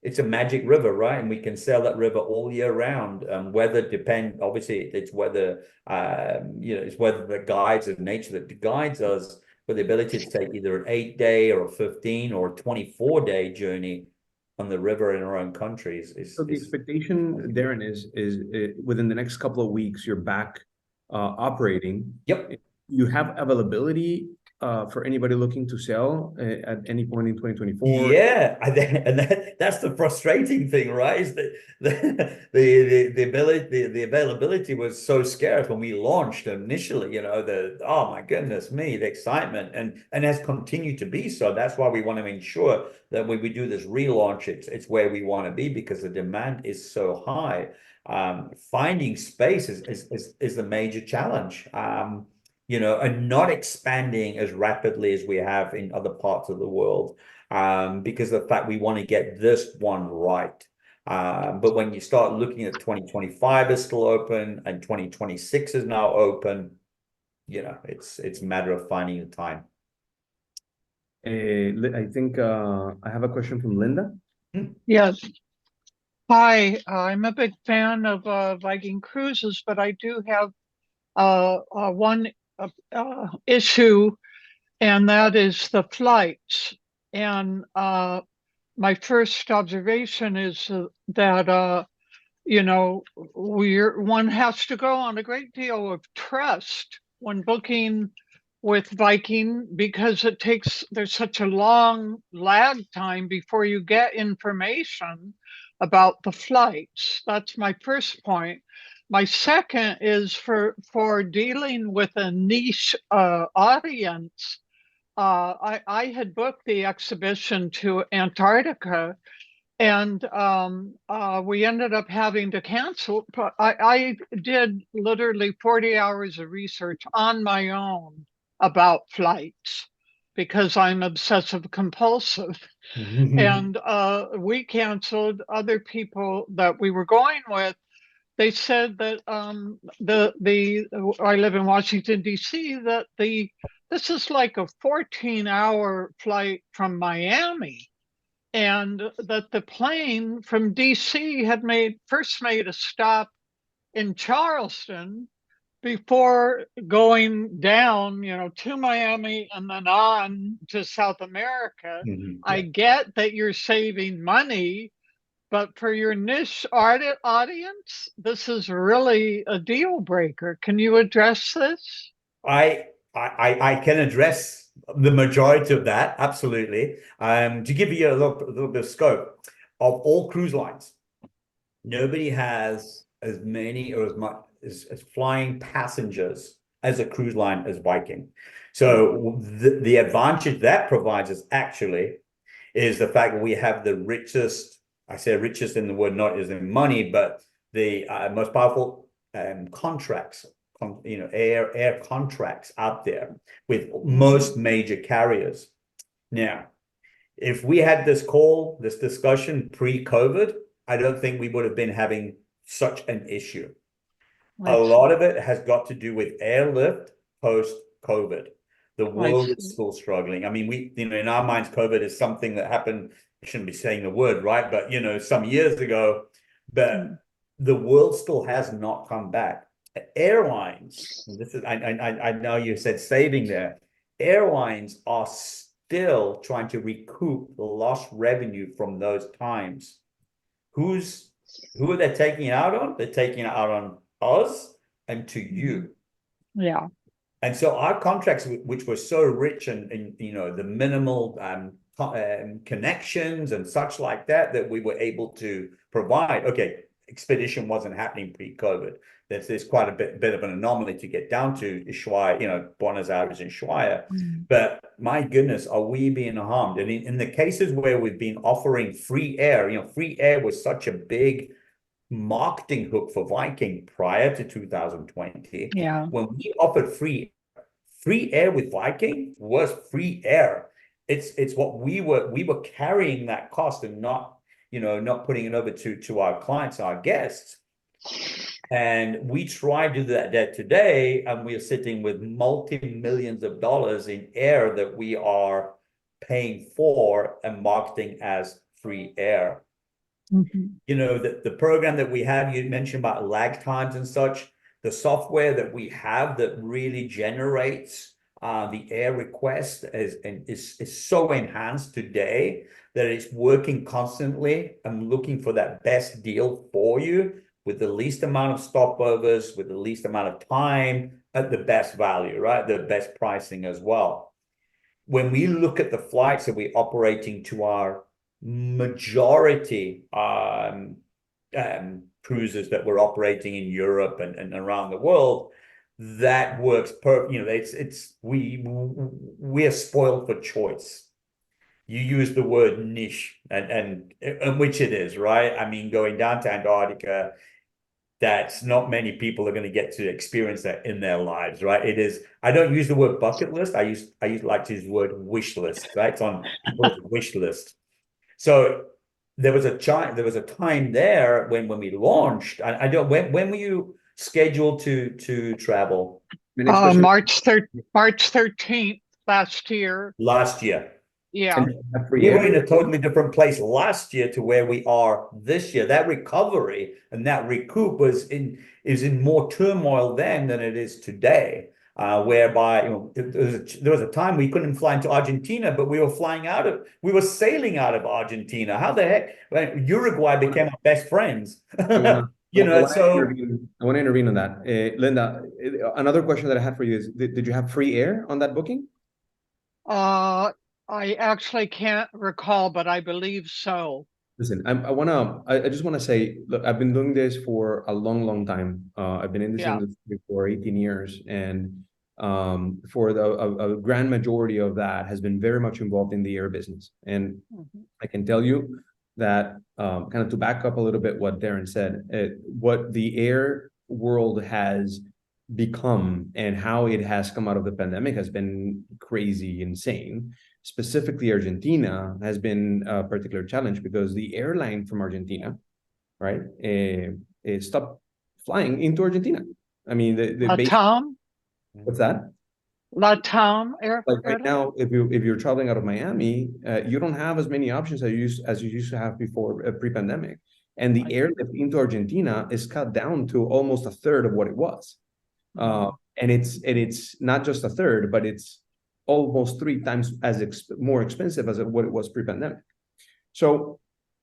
it's a magic river, right? And we can sail that river all year round. Weather depend, obviously, it's weather. It's whether the guides of nature that guides us, but the ability to take either an 8-day or a 15 or a 24-day journey on the river in our own countries So the expectation, Darren, is within the next couple of weeks, you're back operating. Yep. You have availability for anybody looking to sell at any point in 2024? Yeah, and that's the frustrating thing, right? Is that the availability was so scarce when we launched initially. Oh my goodness me, the excitement, and has continued to be so. That's why we want to ensure that when we do this relaunch, it's where we want to be, because the demand is so high. Finding space is the major challenge. And not expanding as rapidly as we have in other parts of the world, because of the fact we want to get this one right. But when you start looking at 2025 is still open and 2026 is now open, it's a matter of finding the time. I think I have a question from Linda. Yes. Hi, I'm a big fan of Viking Cruises, but I do have one issue, and that is the flights. And my first observation is that one has to go on a great deal of trust when booking with Viking, because there's such a long lag time before you get information about the flights. That's my first point. My second is for dealing with a niche audience. I had booked the exhibition to Antarctica, and we ended up having to cancel. But I did literally 40 hours of research on my own about flights, because I'm obsessive compulsive. And we canceled. Other people that we were going with, they said that I live in Washington, D.C., that this is like a 14-hour flight from Miami, and that the plane from DC had first made a stop in Charleston before going down, to Miami and then on to South America. I get that you're saving money, but for your niche audience, this is really a deal breaker. Can you address this? I can address the majority of that, absolutely. To give you a little bit of scope, of all cruise lines, nobody has as many or as much as flying passengers as a cruise line as Viking. So the advantage that provides us actually is the fact that we have the richest, I say richest in the word not as in money, but the most powerful contracts, air contracts out there with most major carriers. Now, if we had this discussion pre-COVID, I don't think we would have been having such an issue. A lot of it has got to do with airlift post-COVID. The world is still struggling. I mean, in our minds, COVID is something that happened. I shouldn't be saying the word, right? But, some years ago, but the world still has not come back. Airlines, I know you said saving there. Airlines are still trying to recoup the lost revenue from those times. Who are they taking it out on? They're taking it out on us and to you. Yeah. And so our contracts, which were so rich and the minimal connections and such like that we were able to provide. Okay, expedition wasn't happening pre-COVID. There's quite a bit of an anomaly to get down to Ushuaia, Buenos Aires and Ushuaia. But my goodness, are we being harmed? And in the cases where we've been offering free air, free air was such a big marketing hook for Viking prior to 2020. Yeah. When we offered free air with Viking was free air. It's what we were carrying that cost and not putting it over to our clients, our guests. And we try to do that today, and we are sitting with multi-millions of dollars in air that we are paying for and marketing as free air. Mhm. You know, the program that we have, you mentioned about lag times and such, the software that we have that really generates the air request is so enhanced today that it's working constantly and looking for that best deal for you with the least amount of stopovers, with the least amount of time at the best value, right? The best pricing as well. When we look at the flights that we're operating to our majority cruises that we're operating in Europe and around the world, that works you know, we are spoiled for choice. You use the word niche, and which it is, right? I mean, going down to Antarctica, that's not many people are going to get to experience that in their lives, right? It is. I don't use the word bucket list. I like to use the word wish list, right? It's on people's wish list. So there was a time there when we launched. I don't. When were you scheduled to travel? My next question March 13th last year. Last year. Yeah. We were in a totally different place last year to where we are this year. That recovery and that recoup is in more turmoil then than it is today. Whereby, you know, there was a time we couldn't fly into Argentina, but we were sailing out of Argentina. How the heck? Uruguay became our best friends. You know, I want to intervene on that. Linda, another question that I had for you is, did you have free air on that booking? I actually can't recall, but I believe so. Listen, I just want to say, look, I've been doing this for a long, long time. I've been in this industry for 18 years, and for a grand majority of that has been very much involved in the air business. And I can tell you that, kind of to back up a little bit what Darren said, what the air world has become and how it has come out of the pandemic has been crazy, insane. Specifically, Argentina has been a particular challenge because the airline from Argentina, right, stopped flying into Argentina. I mean, the base. Latam? What's that? Latam air. Like right now, if you're traveling out of Miami, you don't have as many options as you used to have before, pre-pandemic, and the airlift into Argentina is cut down to almost a third of what it was. And it's not just a third, but it's almost 3 times more expensive as what it was pre-pandemic. So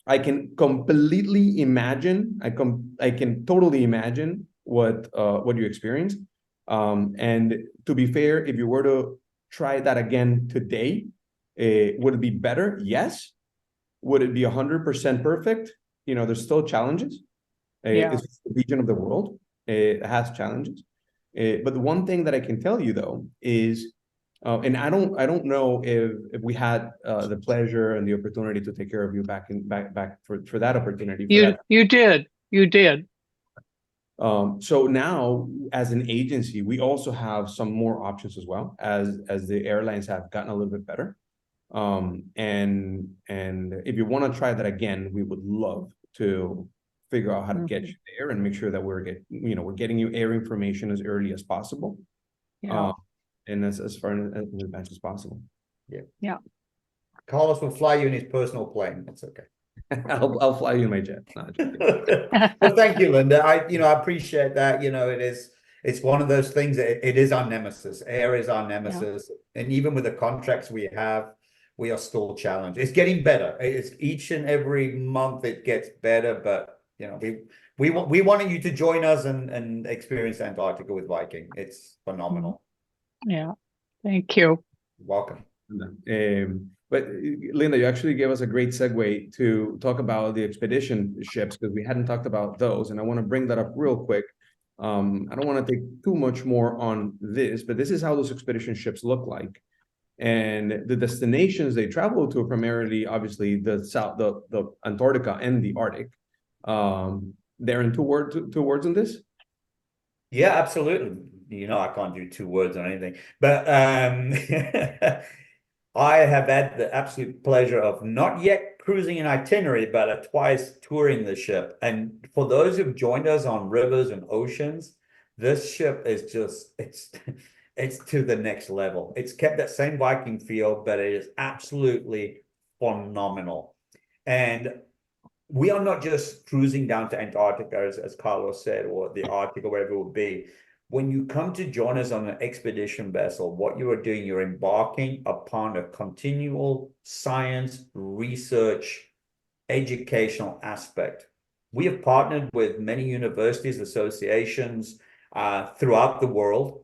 I can completely imagine. I can totally imagine what you experienced. And to be fair, if you were to try that again today, would it be better? Yes. Would it be 100% perfect? You know, there's still challenges. It's the region of the world. It has challenges. But the one thing that I can tell you though is, and I don't know if we had the pleasure and the opportunity to take care of you back for that opportunity. You did. So now, as an agency, we also have some more options as well, as the airlines have gotten a little bit better. And if you want to try that again, we would love to figure out how to get you there and make sure that we're getting you air information as early as possible. And as far in advance as possible. Yeah. Carlos will fly you in his personal plane. That's okay. I'll fly you in my jet. Well, thank you, Linda. I appreciate that. You know, it's one of those things that it is our nemesis. Air is our nemesis. And even with the contracts we have, we are still challenged. It's getting better. It's each and every month it gets better, but you know, we wanted you to join us and experience Antarctica with Viking. It's phenomenal. Yeah. Thank you. Welcome. But Linda, you actually gave us a great segue to talk about the expedition ships, because we hadn't talked about those, and I want to bring that up real quick. I don't want to take too much more on this, but this is how those expedition ships look like. And the destinations they travel to are primarily, obviously, the Antarctica and the Arctic. Darren, two words on this? Yeah, absolutely. You know, I can't do 2 words on anything, but I have had the absolute pleasure of not yet cruising an itinerary, but twice touring the ship. And for those who've joined us on rivers and oceans, this ship is just, it's to the next level. It's kept that same Viking feel, but it is absolutely phenomenal. And we are not just cruising down to Antarctica, as Carlos said, or the Arctic, or wherever it would be. When you come to join us on an expedition vessel, what you are doing, you're embarking upon a continual science, research, educational aspect. We have partnered with many universities, associations throughout the world.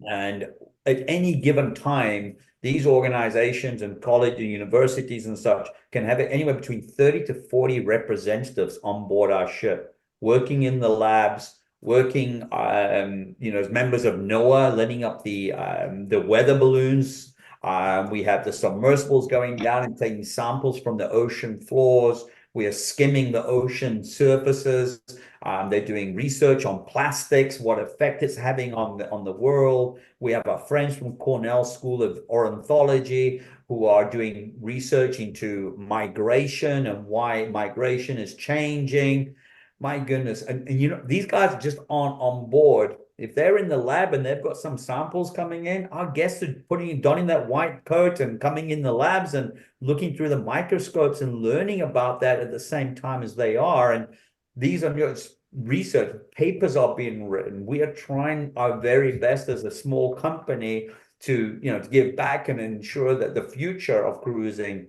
And at any given time, these organizations and college and universities and such can have anywhere between 30 to 40 representatives on board our ship, working in the labs, working, as members of NOAA, letting up the weather balloons. We have the submersibles going down and taking samples from the ocean floors. We are skimming the ocean surfaces. They're doing research on plastics, what effect it's having on the world. We have our friends from Cornell School of Ornithology who are doing research into migration and why migration is changing. My goodness. And these guys just aren't on board. If they're in the lab and they've got some samples coming in, our guests are donning that white coat and coming in the labs and looking through the microscopes and learning about that at the same time as they are. And these are research papers are being written. We are trying our very best as a small company to give back and ensure that the future of cruising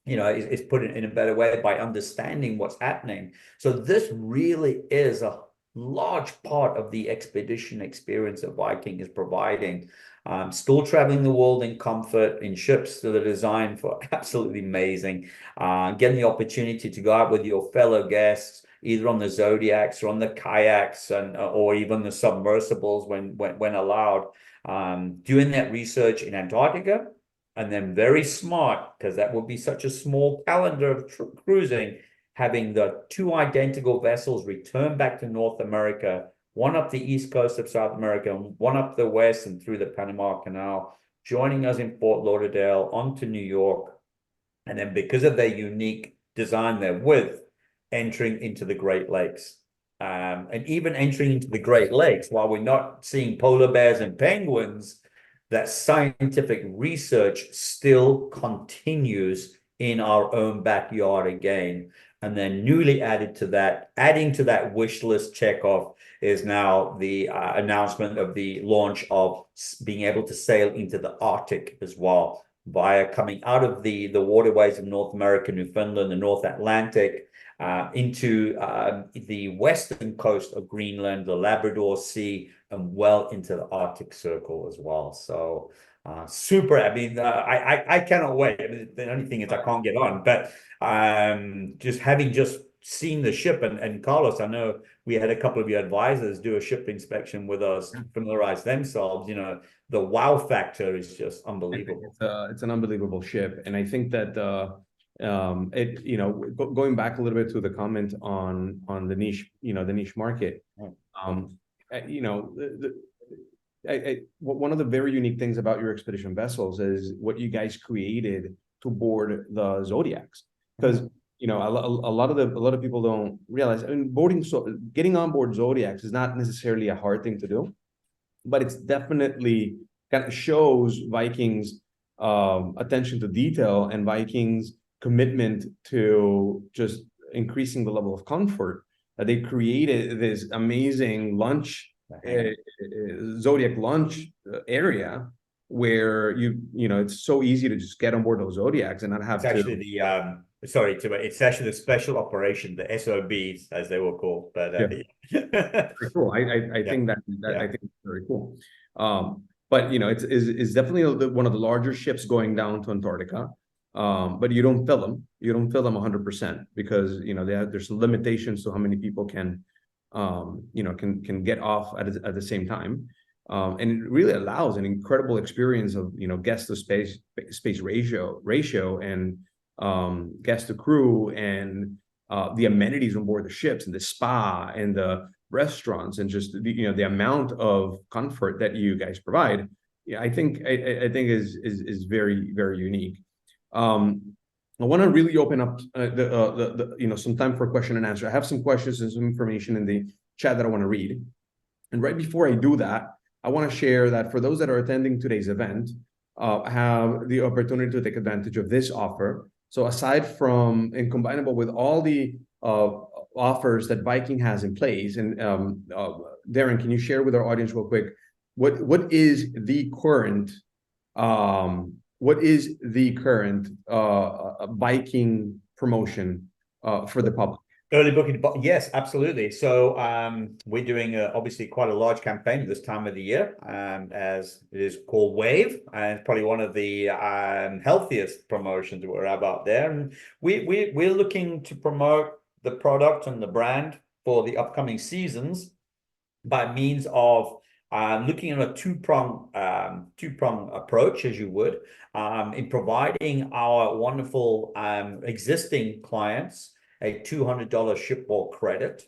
is put in a better way by understanding what's happening. So this really is a large part of the expedition experience that Viking is providing. Still traveling the world in comfort, in ships that are designed for absolutely amazing. Getting the opportunity to go out with your fellow guests, either on the Zodiacs or on the kayaks, or even the submersibles when allowed. Doing that research in Antarctica, and then very smart, because that would be such a small calendar of cruising, having the 2 identical vessels return back to North America, one up the east coast of South America, and one up the west and through the Panama Canal, joining us in Fort Lauderdale onto New York. And then because of their unique design, their width, entering into the Great Lakes. And even entering into the Great Lakes, while we're not seeing polar bears and penguins, that scientific research still continues in our own backyard again. And then newly adding to that wish list checkoff is now the announcement of the launch of being able to sail into the Arctic as well, via coming out of the waterways of North America, Newfoundland, the North Atlantic, into the western coast of Greenland, the Labrador Sea, and well into the Arctic Circle as well. So super. I mean, I cannot wait. I mean, the only thing is I can't get on, but just seen the ship, and Carlos, I know we had a couple of your advisors do a ship inspection with us, familiarize themselves. The wow factor is just unbelievable. It's an unbelievable ship, and I think that going back a little bit to the comment on the niche, the niche market. One of the very unique things about your expedition vessels is what you guys created to board the Zodiacs, because a lot of people don't realize. I mean, getting on board Zodiacs is not necessarily a hard thing to do, but it's definitely kind of shows Vikings' attention to detail and Vikings' commitment to just increasing the level of comfort. That they created this amazing lunch, Zodiac lunch area, where it's so easy to just get on board those Zodiacs and not have it's actually the special operation, the SOBs as they were called. But very cool. I think that I think it's very cool. But it's definitely one of the larger ships going down to Antarctica. But you don't fill them. You don't fill them 100% because there's limitations to how many people can get off at the same time. And it really allows an incredible experience of guest to space ratio and guest to crew, and the amenities on board the ships, and the spa and the restaurants, and just the amount of comfort that you guys provide. I think is very, very unique. I want to really open up some time for question and answer. I have some questions and some information in the chat that I want to read. And right before I do that, I want to share that for those that are attending today's event, have the opportunity to take advantage of this offer. So aside from and combinable with all the offers that Viking has in place, and Darren, can you share with our audience real quick what is the current Viking promotion for the public? Early booking, yes, absolutely. So we're doing obviously quite a large campaign this time of the year, as it is called Wave, and it's probably one of the healthiest promotions we have out there. And we're looking to promote the product and the brand for the upcoming seasons by means of looking at a two-prong approach, as you would, in providing our wonderful existing clients a $200 shipboard credit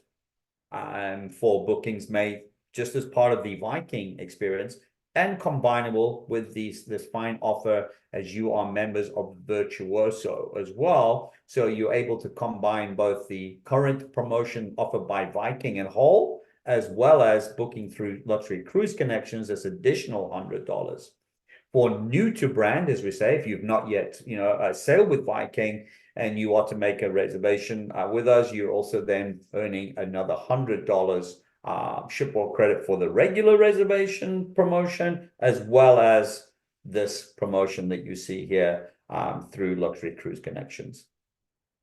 for bookings made just as part of the Viking experience, and combinable with this fine offer as you are members of Virtuoso as well. So you're able to combine both the current promotion offered by Viking and Hull, as well as booking through Luxury Cruise Connections as additional $100. For new to brand, as we say, if you've not yet, sailed with Viking and you want to make a reservation with us, you're also then earning another $100 shipboard credit for the regular reservation promotion, as well as this promotion that you see here through Luxury Cruise Connections.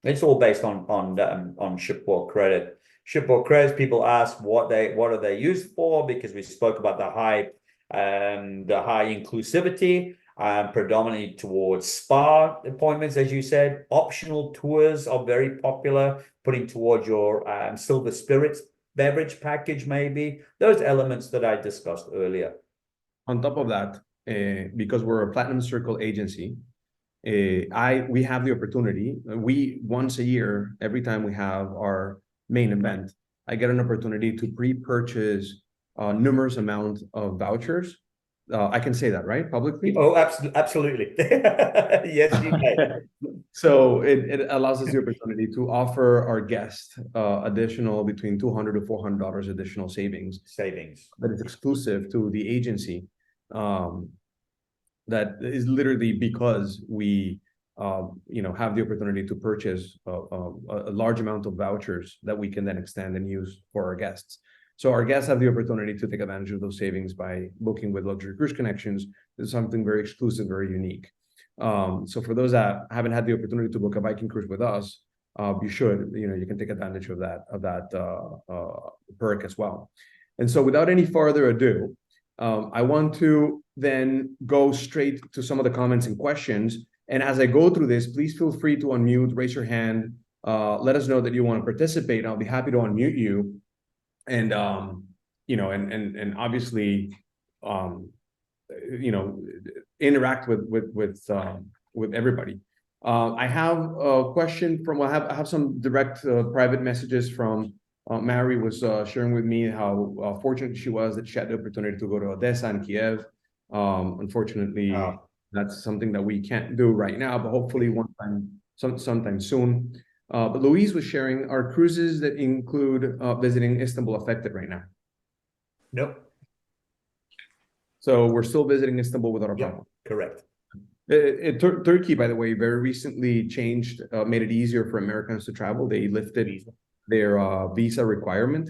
It's all based on shipboard credit. Shipboard credits, people ask what are they used for, because we spoke about the high inclusivity, predominantly towards spa appointments, as you said. Optional tours are very popular, putting towards your silver spirits beverage package, maybe. Those elements that I discussed earlier. On top of that, because we're a Platinum Circle agency, we have the opportunity. We once a year, every time we have our main event, I get an opportunity to pre-purchase numerous amount of vouchers. I can say that, right, publicly? Oh, absolutely. Yes, you can. So it allows us the opportunity to offer our guests additional between $200 to $400 additional savings. That is exclusive to the agency. That is literally because we have the opportunity to purchase a large amount of vouchers that we can then extend and use for our guests. So our guests have the opportunity to take advantage of those savings by booking with Luxury Cruise Connections. This is something very exclusive, very unique. So for those that haven't had the opportunity to book a Viking cruise with us, you should. You can take advantage of that perk as well. And so without any further ado, I want to then go straight to some of the comments and questions. And as I go through this, please feel free to unmute, raise your hand, let us know that you want to participate. I'll be happy to unmute you. And and obviously, interact with everybody. I have a question from. I have some direct private messages from Mary was sharing with me how fortunate she was that she had the opportunity to go to Odessa and Kiev. Unfortunately, that's something that we can't do right now, but hopefully sometime soon. But Louise was sharing, are cruises that include visiting Istanbul affected right now? Nope. So we're still visiting Istanbul without a problem. Correct. Turkey, by the way, very recently changed, made it easier for Americans to travel. They lifted their visa requirement,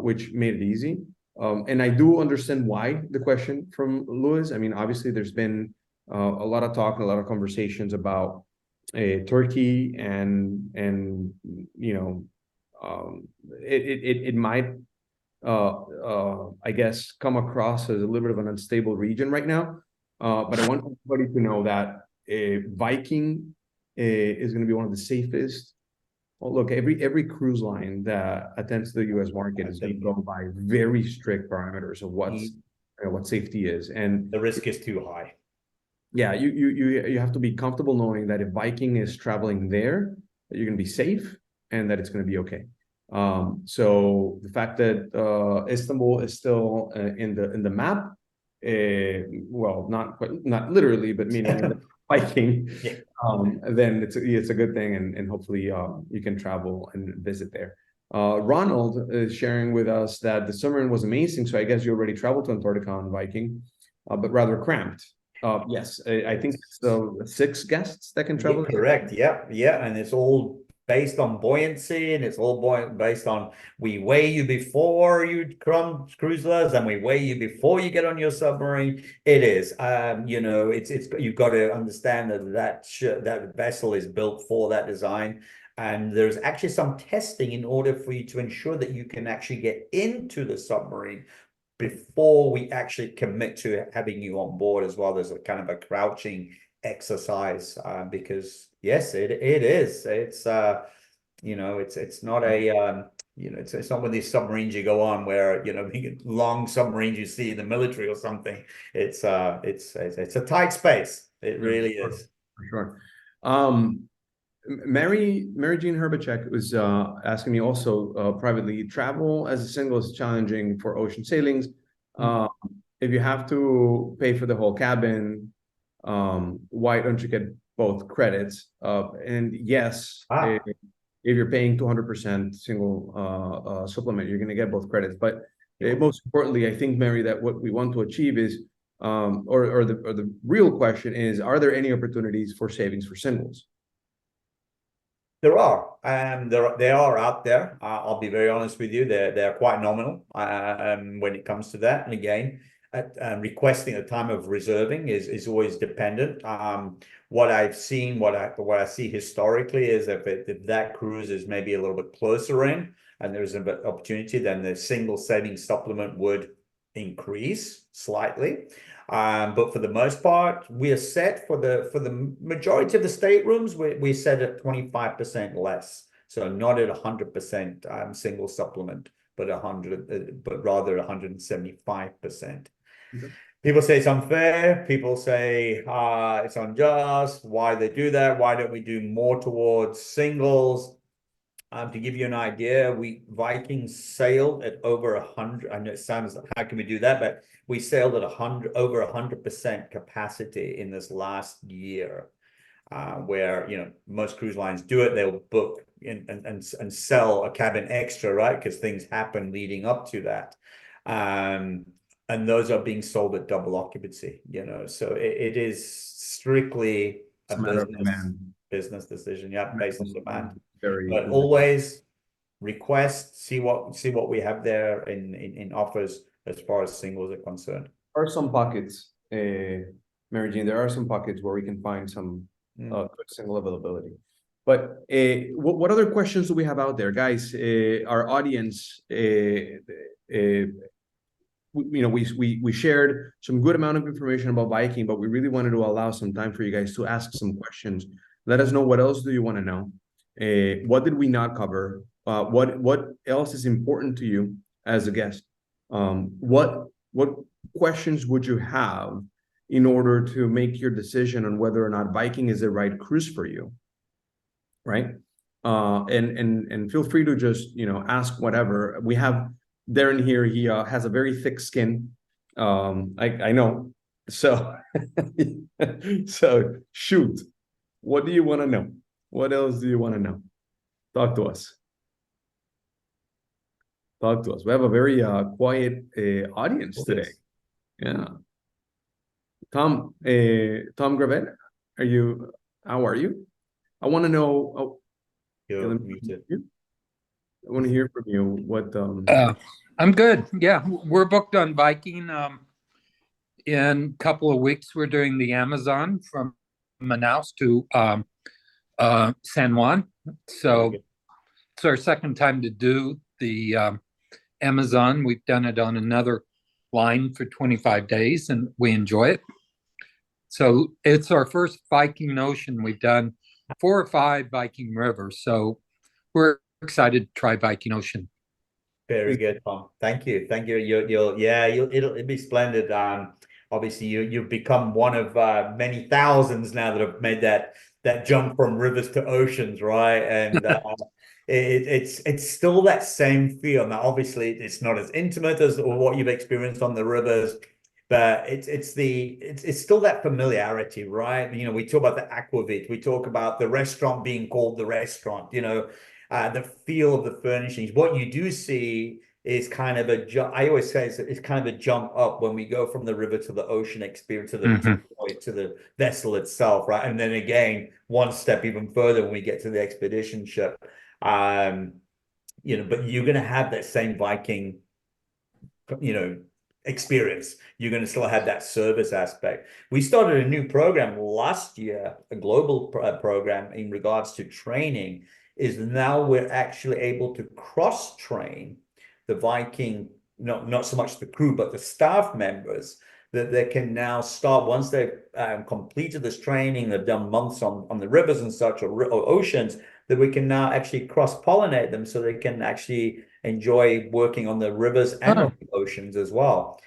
which made it easy. And I do understand why the question from Louis. I mean, obviously, there's been a lot of talk and a lot of conversations about Turkey, and it might I guess come across as a little bit of an unstable region right now. But I want everybody to know that Viking is going to be one of the safest. Well, look, every cruise line that attends to the U.S. market is being governed by very strict parameters of what safety is, and the risk is too high. Yeah, you have to be comfortable knowing that if Viking is traveling there, that you're going to be safe and that it's going to be okay. So the fact that Istanbul is still in the map, well, not literally, but meaning Viking, then it's a good thing, and hopefully you can travel and visit there. Ronald is sharing with us that the summer was amazing, so I guess you already traveled to Antarctica on Viking, but rather cramped. Yes, I think it's 6 guests that can Yeah, travel. correct. Yeah, yeah, and it's all based on buoyancy, and it's all based on we weigh you before you come cruise with us, and we weigh you before you get on your submarine. It is, you know, it's you've got to understand that that vessel is built for that design, and there's actually some testing in order for you to ensure that you can actually get into the submarine before we actually commit to having you on board as well. There's a kind of a crouching exercise, because yes, it is. It's you know, it's not a you know, it's not one of these submarines you go on where, you know, long submarines you see in the military or something. It's a tight space. It really is. For sure. Mary Jean Herbacek was asking me also privately, travel as a single is challenging for ocean sailings. If you have to pay for the whole cabin, why don't you get both credits? And yes, if you're paying 200% single supplement, you're going to get both credits. But most importantly, I think, Mary, that what we want to achieve is, or the real question is, are there any opportunities for savings for singles? There are, they are out there. I'll be very honest with you. They're quite nominal when it comes to that. And again, requesting a time of reserving is always dependent. What I've seen, what I see historically is if that cruise is maybe a little bit closer in, and there's an opportunity, then the single saving supplement would increase slightly. But for the most part, we are set for the majority of the staterooms. We set at 25% less, so not at 100% single supplement, but rather 175%. Okay. People say it's unfair. People say it's unjust. Why they do that? Why don't we do more towards singles? To give you an idea, Vikings sailed at over 100. I know it sounds like, how can we do that? But we sailed at over 100% capacity in this last year, where, you know, most cruise lines do it. They'll book and sell a cabin extra, right? Because things happen leading up to that. And those are being sold at double occupancy, you know. So it is strictly a business decision, yeah, based on demand. But always request, see what we have there in offers as far as singles are concerned. There are some pockets, Mary Jean, there are some pockets where we can find some good single availability. But what other questions do we have out there, guys? Our audience, we shared some good amount of information about Viking, but we really wanted to allow some time for you guys to ask some questions. Let us know, what else do you want to know? What did we not cover? What else is important to you as a guest? What questions would you have in order to make your decision on whether or not Viking is the right cruise for you? Right? And feel free to just, ask whatever. We have Darren here. He has a very thick skin. I know. So so shoot. What do you want to know? What else do you want to know? Talk to us. Talk to us. We have a very quiet audience today. Yeah. Tom Gravel, how are you? I want to know. You're muted. I want to hear from you. What I'm good. Yeah, we're booked on Viking. In a couple of weeks, we're doing the Amazon from Manaus to San Juan. So it's our second time to do the Amazon. We've done it on another line for 25 days, and we enjoy it. So it's our first Viking Ocean. We've done 4 or 5 Viking rivers. So we're excited to try Viking Ocean. Very good, Tom. Thank you. It'll be splendid. Obviously you've become one of many thousands now that have made that jump from rivers to oceans, right? And it's still that same feel. Now, obviously, it's not as intimate as what you've experienced on the rivers, but it's still that familiarity, right? You know, we talk about the aquavit, we talk about the restaurant being called the restaurant, you know, the feel of the furnishings. What you do see is kind of I always say it's kind of a jump up when we go from the river to the ocean experience, to the enjoy to the vessel itself, right? And then again, one step even further when we get to the expedition ship, you know, but you're going to have that same Viking, you know, experience. You're going to still have that service aspect. We started a new program last year, a global program in regards to training. Is now we're actually able to cross train the Viking, not so much the crew, but the staff members, that they can now start once they've completed this training, they've done months on the rivers and such, or oceans, that we can now actually cross-pollinate them so they can actually enjoy working on the rivers and on the oceans as well.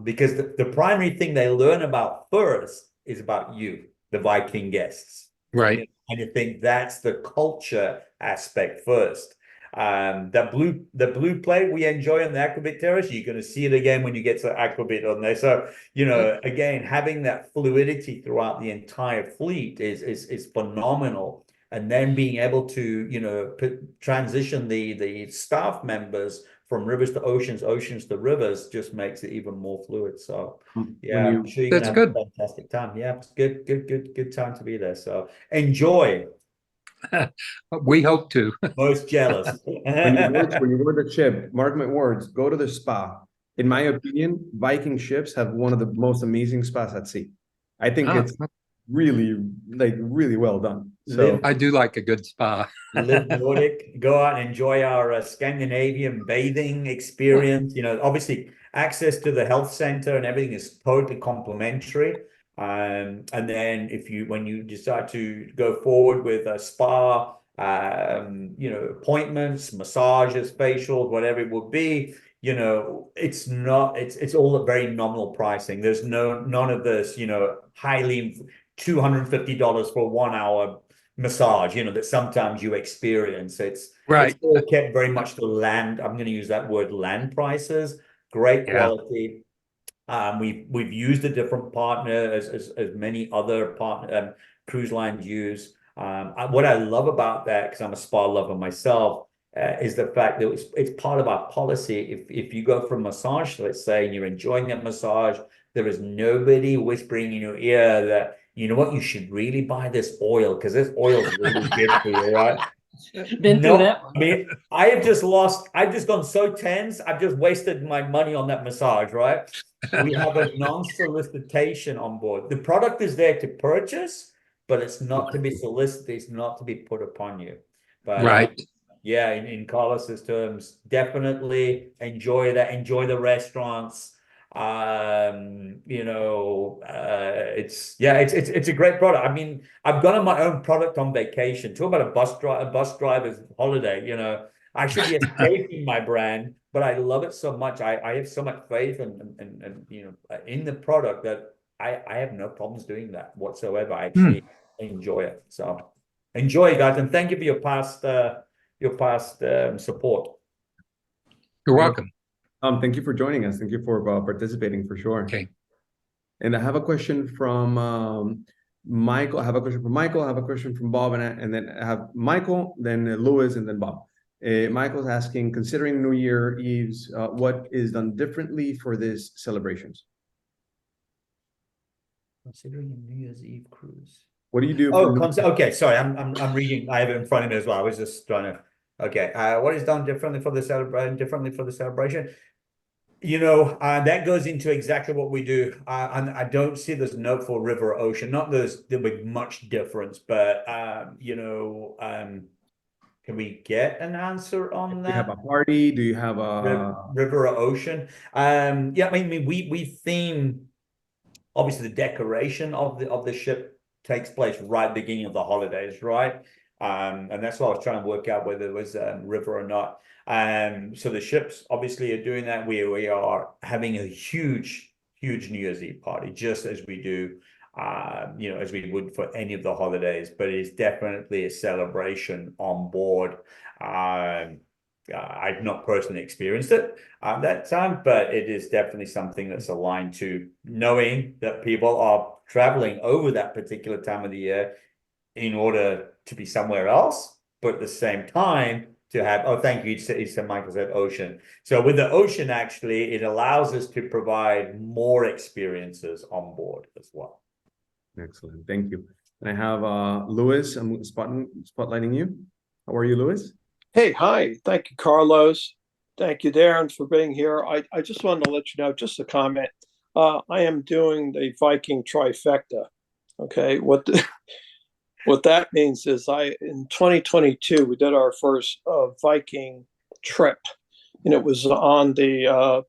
Because the primary thing they learn about first is about you, the Viking guests. Right. And I think that's the culture aspect first. The blue plate we enjoy on the Aquabit Terrace, you're going to see it again when you get to Aquabit on there. So, you know, again, having that fluidity throughout the entire fleet is phenomenal. And then being able to, you know, transition the staff members from rivers to oceans, oceans to rivers, just makes it even more fluid. So yeah, I'm sure you're gonna have a fantastic time. Yeah, it's good time to be there. So enjoy. We hope to. Most jealous. When you board the ship, mark my words, go to the spa. In my opinion, Viking ships have one of the most amazing spas at sea. I think it's really, like, really well done. So I do like a good spa. Live Nordic, go out and enjoy our Scandinavian bathing experience. You know, obviously access to the health center and everything is totally complimentary. And then when you decide to go forward with a spa, you know, appointments, massages, facials, whatever it would be, you know, it's all a very nominal pricing. There's none of this, you know, highly $250 for 1 hour massage, you know, that sometimes you experience. It's all kept very much to land. I'm going to use that word, land prices. Great quality. We've used a different partner as many other cruise lines use. What I love about that, because I'm a spa lover myself, is the fact that it's part of our policy. If you go for a massage, let's say, and you're enjoying that massage, there is nobody whispering in your ear that, you know what, you should really buy this oil because this oil is really good for you, right? Been through that one. I mean, I've just gone so tense. I've just wasted my money on that massage, right? We have a non-solicitation on board. The product is there to purchase, but it's not to be solicited. It's not to be put upon you. But yeah, in Carlos's terms, definitely enjoy that. Enjoy the restaurants. You know, it's a great product. I mean, I've gone on my own product on vacation. Talk about a bus driver's holiday. You know, I should be escaping my brand, but I love it so much. I have so much faith and you know, in the product that I have no problems doing that whatsoever. I actually enjoy it. So enjoy, guys, and thank you for your past support. You're welcome. Thank you for joining us. Thank you for participating, for sure. Okay. And I have a question from Michael. I have a question from Michael. I have a question from Bob, and then I have Michael, then Louis, and then Bob. Michael's asking, considering New Year Eves, what is done differently for these celebrations? Considering a New Year's Eve cruise. What do you do? Okay. Sorry, I'm reading. I have it in front of me as well. I was just trying to. Okay. What is done differently for the celebration? You know, that goes into exactly what we do. And I don't see there's a note for river or ocean. Not there'll be much difference, but you know, can we get an answer on that? Do you have a party? Do you have a river or ocean? Yeah, I mean, we theme. Obviously, the decoration of the ship takes place right at the beginning of the holidays, right? And that's what I was trying to work out, whether it was river or not. So the ships obviously are doing that. We are having a huge New Year's Eve party, just as we do, you know, as we would for any of the holidays. But it's definitely a celebration on board. I've not personally experienced it at that time, but it is definitely something that's aligned to knowing that people are traveling over that particular time of the year in order to be somewhere else, but at the same time to have, oh, thank you, he said, Michael said ocean. So with the ocean, actually, it allows us to provide more experiences on board as well. Excellent. Thank you. And I have Louis. I'm spotlighting you. How are you, Louis? Hey, hi. Thank you, Carlos. Thank you, Darren, for being here. I just wanted to let you know, just a comment. I am doing the Viking trifecta. Okay, what that means is in 2022 we did our first Viking trip, and it was on the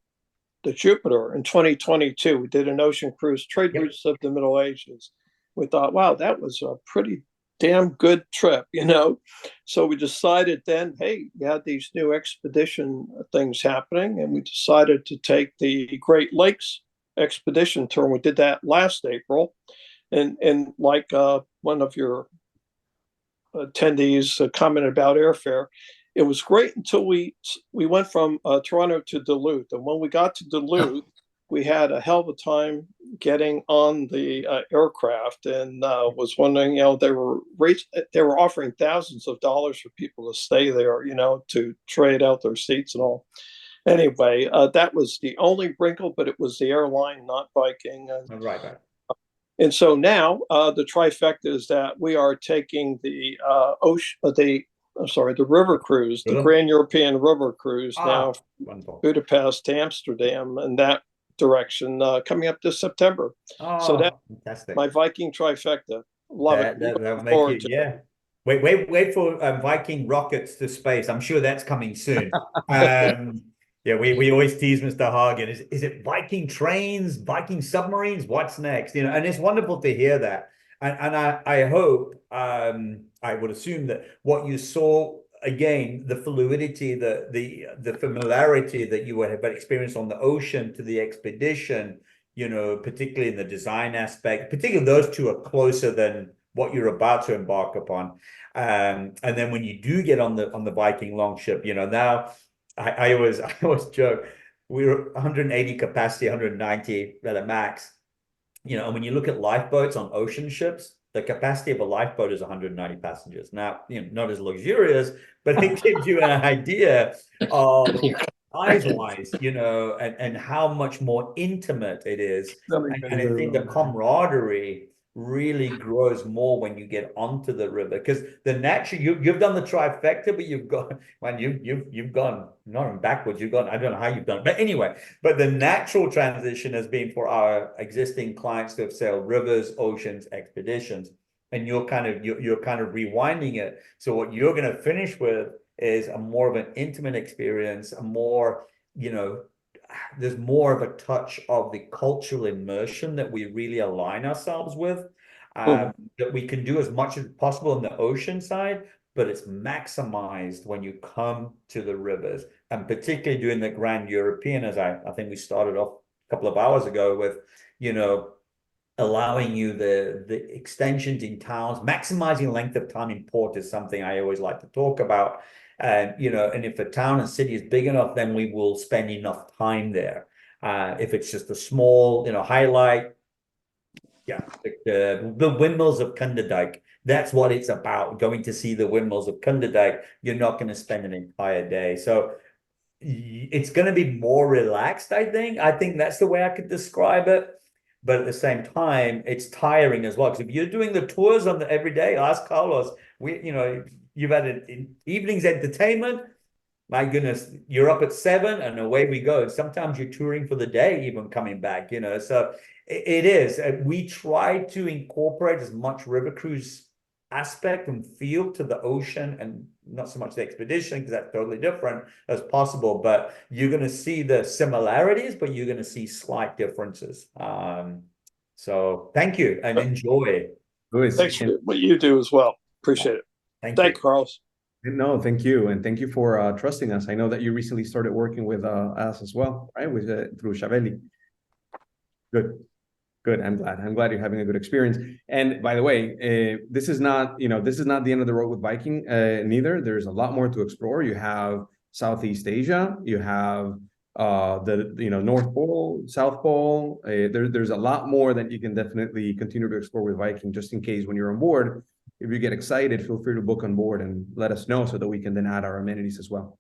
Jupiter. In 2022 we did an ocean cruise, trade routes of the Middle Ages. We thought, wow, that was a pretty damn good trip, you know. So we decided then, hey, we had these new expedition things happening, and we decided to take the Great Lakes expedition tour. We did that last April, and like one of your attendees commented about airfare, it was great until we went from Toronto to Duluth, and when we got to Duluth, we had a hell of a time getting on the aircraft, and was wondering, you know, they were offering thousands of dollars for people to stay there, you know, to trade out their seats and all. Anyway, that was the only wrinkle, but it was the airline, not Viking. Right. And so now the trifecta is that we are taking the the river cruise, the Grand European River Cruise now, wonderful. Budapest to Amsterdam, and that direction coming up this September. So that's fantastic. my Viking trifecta. Love it. That'll make you, yeah. Wait for Viking rockets to space. I'm sure that's coming soon. Yeah, we always tease Mr. Hagen. Is it Viking trains, Viking submarines? What's next? You know, and it's wonderful to hear that. And I hope, I would assume that what you saw, again, the fluidity, the familiarity that you would have experienced on the ocean to the expedition, you know, particularly in the design aspect, particularly those two are closer than what you're about to embark upon. And then when you do get on the Viking longship, you know, now I always joke, we were 180 capacity, 190 at a max, you know, and when you look at lifeboats on ocean ships, the capacity of a lifeboat is 190 passengers. Now, you know, not as luxurious, but it gives you an idea of size-wise, you know, and how much more intimate it is. And I think the camaraderie really grows more when you get onto the river, because the natural you've done the trifecta, but you've gone not backwards, you've gone, I don't know how you've done it, but anyway, but the natural transition has been for our existing clients to have sailed rivers, oceans, expeditions, and you're kind of rewinding it. So what you're going to finish with is a more of an intimate experience, a more, you know, there's more of a touch of the cultural immersion that we really align ourselves with, that we can do as much as possible on the ocean side, but it's maximized when you come to the rivers, and particularly doing the Grand European, as I think we started off a couple of hours ago with, you know, allowing you the extensions in towns, maximizing length of time in port is something I always like to talk about. And, you know, and if a town and city is big enough, then we will spend enough time there. If it's just a small, you know, highlight, yeah, the windmills of Kunderdijk, that's what it's about. Going to see the windmills of Kunderdijk, you're not going to spend an entire day. So it's going to be more relaxed, I think. I think that's the way I could describe it. But at the same time, it's tiring as well. Because if you're doing the tours on the every day, ask Carlos, you know, you've had an evening's entertainment. My goodness, you're up at 7 and away we go. And sometimes you're touring for the day, even coming back, you know. So it is. We try to incorporate as much river cruise aspect and feel to the ocean, and not so much the expedition, because that's totally different, as possible. But you're going to see the similarities, but you're going to see slight differences. So thank you and enjoy. Thanks for what you do as well. Appreciate it. Thank you, Carlos. No, thank you. And thank you for trusting us. I know that you recently started working with us as well, right? With through Chavelli. Good. I'm glad you're having a good experience. And by the way, this is not the end of the road with Viking, neither. There's a lot more to explore. You have Southeast Asia, you have North Pole, South Pole. There's a lot more that you can definitely continue to explore with Viking, just in case when you're on board, if you get excited, feel free to book on board and let us know so that we can then add our amenities as well.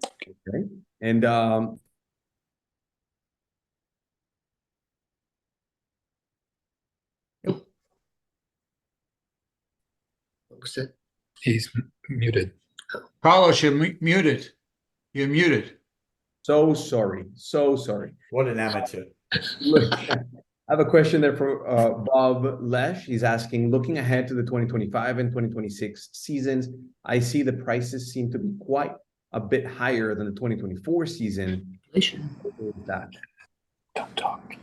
Okay. And He's muted. Carlos, you're muted. You're muted. So sorry. So sorry. What an amateur. Look, I have a question there for Bob Lesh. He's asking, looking ahead to the 2025 and 2026 seasons, I see the prices seem to be quite a bit higher than the 2024 season. What is that? Don't talk.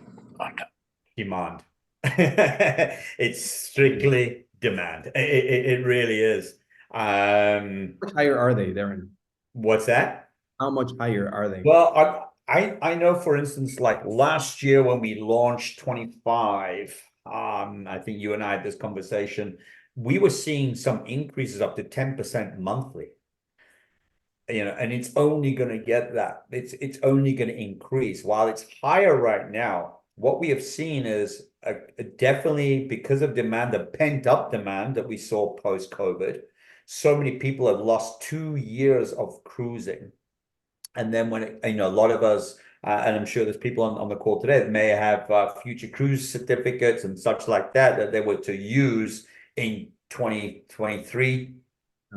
Demand. It's strictly demand. It really is. How much higher are they, Darren? What's that? How much higher are they? Well, I know, for instance, like last year when we launched 25, I think you and I had this conversation, we were seeing some increases up to 10% monthly. You know, and it's only going to get that. It's only going to increase. While it's higher right now, what we have seen is definitely because of demand, the pent-up demand that we saw post-COVID. So many people have lost 2 years of cruising. And then when a lot of us, and I'm sure there's people on the call today that may have future cruise certificates and such like that they were to use in 2023,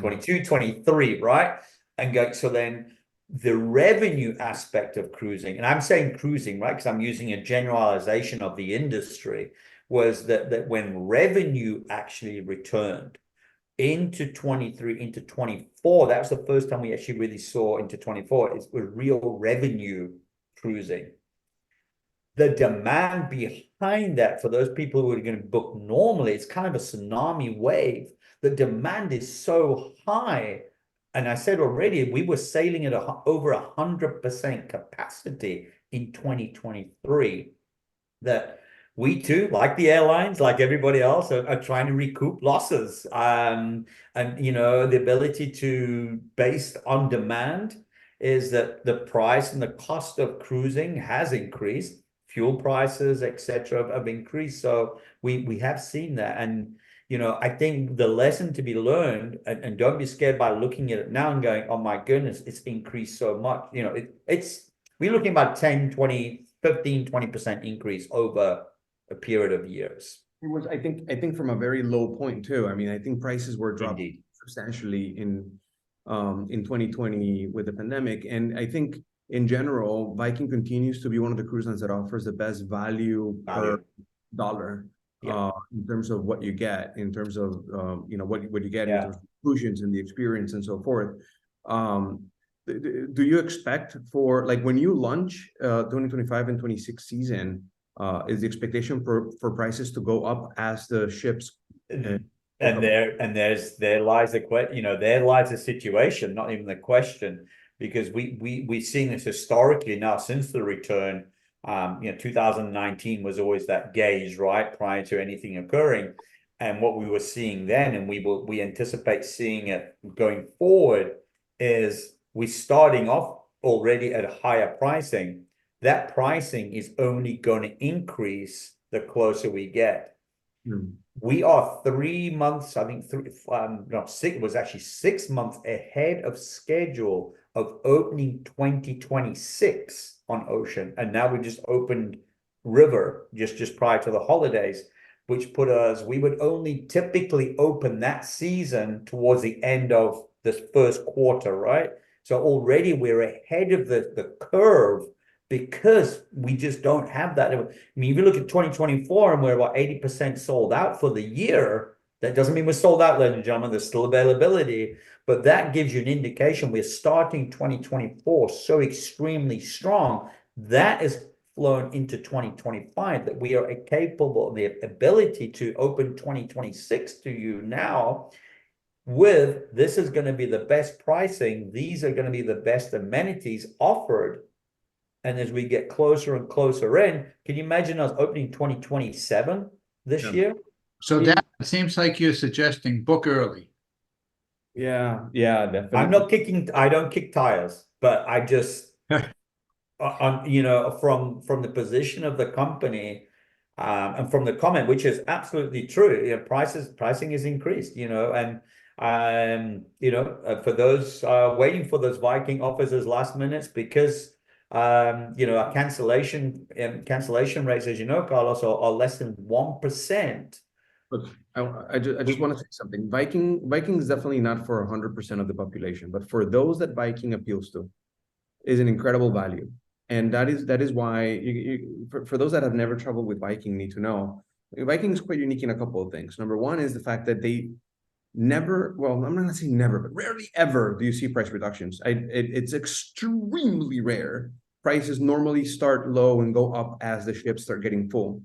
22, 23, right? And go, so then the revenue aspect of cruising, and I'm saying cruising, right? Because I'm using a generalization of the industry, was that when revenue actually returned into 23, into 24, that was the first time we actually really saw into 24, it was real revenue cruising. The demand behind that for those people who are going to book normally, it's kind of a tsunami wave. The demand is so high. And I said already, we were sailing at over 100% capacity in 2023, that we too, like the airlines, like everybody else, are trying to recoup losses. And, the ability to, based on demand, is that the price and the cost of cruising has increased. Fuel prices, etc., have increased. So we have seen that. And I think the lesson to be learned, and don't be scared by looking at it now and going, oh my goodness, it's increased so much. We're looking about 10, 20, 15, 20% increase over a period of years. It was, I think from a very low point too. I mean, I think prices were dropped Indeed. substantially in 2020 with the pandemic. And I think in general, Viking continues to be one of the cruise lines that offers the best value per dollar. Yeah. In terms of what you get, in terms of what you get in terms of conclusions and the experience and so forth. Do you expect for, like, when you launch 2025 and 26 season, is the expectation for prices to go up as the ships and there lies the situation, not even the question, because we've seen this historically now since the return. 2019 was always that gauge, right, prior to anything occurring. And what we were seeing then, and we anticipate seeing it going forward, is we're starting off already at a higher pricing. That pricing is only going to increase the closer we get. We are 3 months, I think it was actually 6 months ahead of schedule of opening 2026 on ocean. And now we just opened river just prior to the holidays, which put us, we would only typically open that season towards the end of this first quarter, right? So already we're ahead of the curve because we just don't have that. I mean, if you look at 2024 and we're about 80% sold out for the year, that doesn't mean we're sold out, ladies and gentlemen. There's still availability, but that gives you an indication we're starting 2024 so extremely strong. That is flown into 2025, that we are capable of the ability to open 2026 to you now with, this is going to be the best pricing. These are going to be the best amenities offered. And as we get closer and closer in, can you imagine us opening 2027 this year? So that seems like you're suggesting book early. Yeah, definitely. I don't kick tires, but I just, from the position of the company, and from the comment, which is absolutely true, pricing is increased, and for those waiting for those Viking offers as last minutes, because our cancellation rates, as you know, Carlos, are less than 1% Look, I just want to say something. Viking is definitely not for 100% of the population, but for those that Viking appeals to, is an incredible value. And that is why for those that have never traveled with Viking need to know, Viking is quite unique in a couple of things. Number one is the fact that they never, well, I'm not gonna say never, but rarely ever do you see price reductions. It's extremely rare. Prices normally start low and go up as the ships start getting full.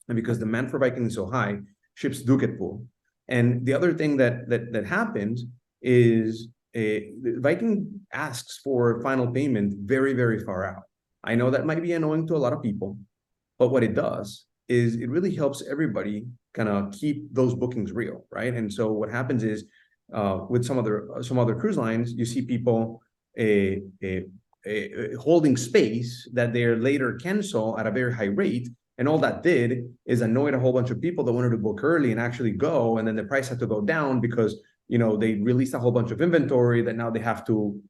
And because demand for Viking is so high, ships do get full. And the other thing that happens is Viking asks for final payment very, very far out. I know that might be annoying to a lot of people, but what it does is it really helps everybody kind of keep those bookings real, right? And so what happens is with some other cruise lines, you see people holding space that they later cancel at a very high rate. And all that did is annoyed a whole bunch of people that wanted to book early and actually go. And then the price had to go down because, they released a whole bunch of inventory that now they have to,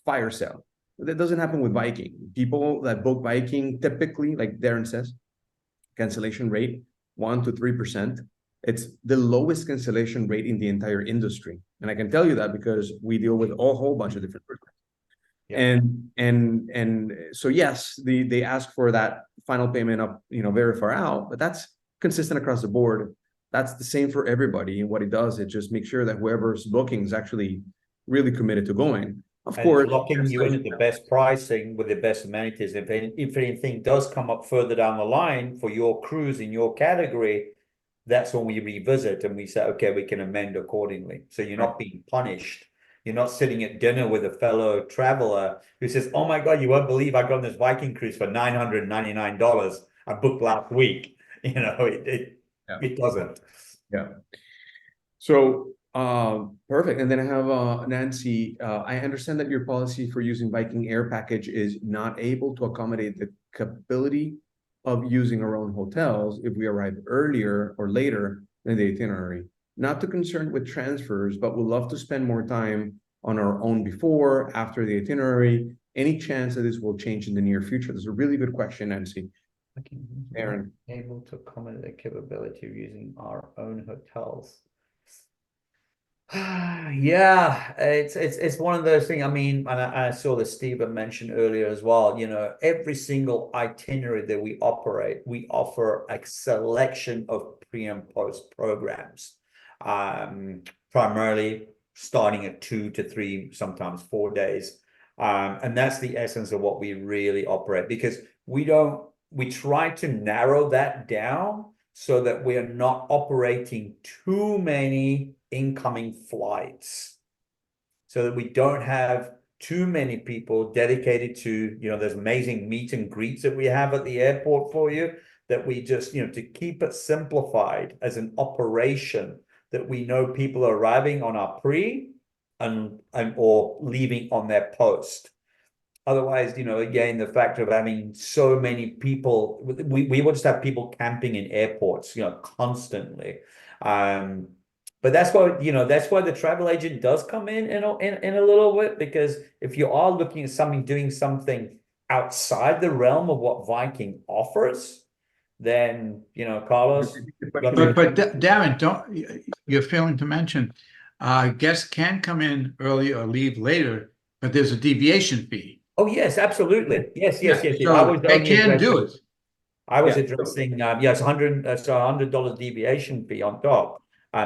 fire sell. That doesn't happen with Viking. People that book Viking typically, like Darren says, cancellation rate 1 to 3%. It's the lowest cancellation rate in the entire industry. And I can tell you that because we deal with a whole bunch of different cruise lines. Yeah. And so yes, they ask for that final payment up, very far out, but that's consistent across the board. That's the same for everybody. And what it does, it just makes sure that whoever's booking is actually really committed to going. Of course, locking you in at the best pricing with the best amenities. If anything does come up further down the line for your cruise in your category, that's when we revisit and we say, okay, we can amend accordingly. So you're not being punished. You're not sitting at dinner with a fellow traveler who says, oh my God, you won't believe I got on this Viking cruise for $999. I booked last week. It doesn't. Yeah. So perfect. And then I have Nancy. I understand that your policy for using Viking Air package is not able to accommodate the capability of using our own hotels if we arrive earlier or later than the itinerary. Not too concerned with transfers, but would love to spend more time on our own before, after the itinerary. Any chance that this will change in the near future? That's a really good question, Nancy. Aaron. Able to accommodate the capability of using our own hotels. Yeah, it's one of those things. I mean, and I saw that Stephen mentioned earlier as well. Every single itinerary that we operate, we offer a selection of pre and post programs, primarily starting at 2 to 3, sometimes 4 days, and that's the essence of what we really operate, because we try to narrow that down so that we are not operating too many incoming flights, so that we don't have too many people dedicated to, those amazing meet and greets that we have at the airport for you, that we just, to keep it simplified as an operation, that we know people are arriving on our pre and or leaving on their post. Otherwise, again, the factor of having so many people, we will just have people camping in airports, constantly. But that's why, that's why the travel agent does come in a little bit, because if you are looking at doing something outside the realm of what Viking offers, then, Carlos. But Darren, you're failing to mention, guests can come in early or leave later, but there's a deviation fee. Oh, yes, absolutely. Yes. So they can do it. I was addressing, it's $100 deviation fee on top.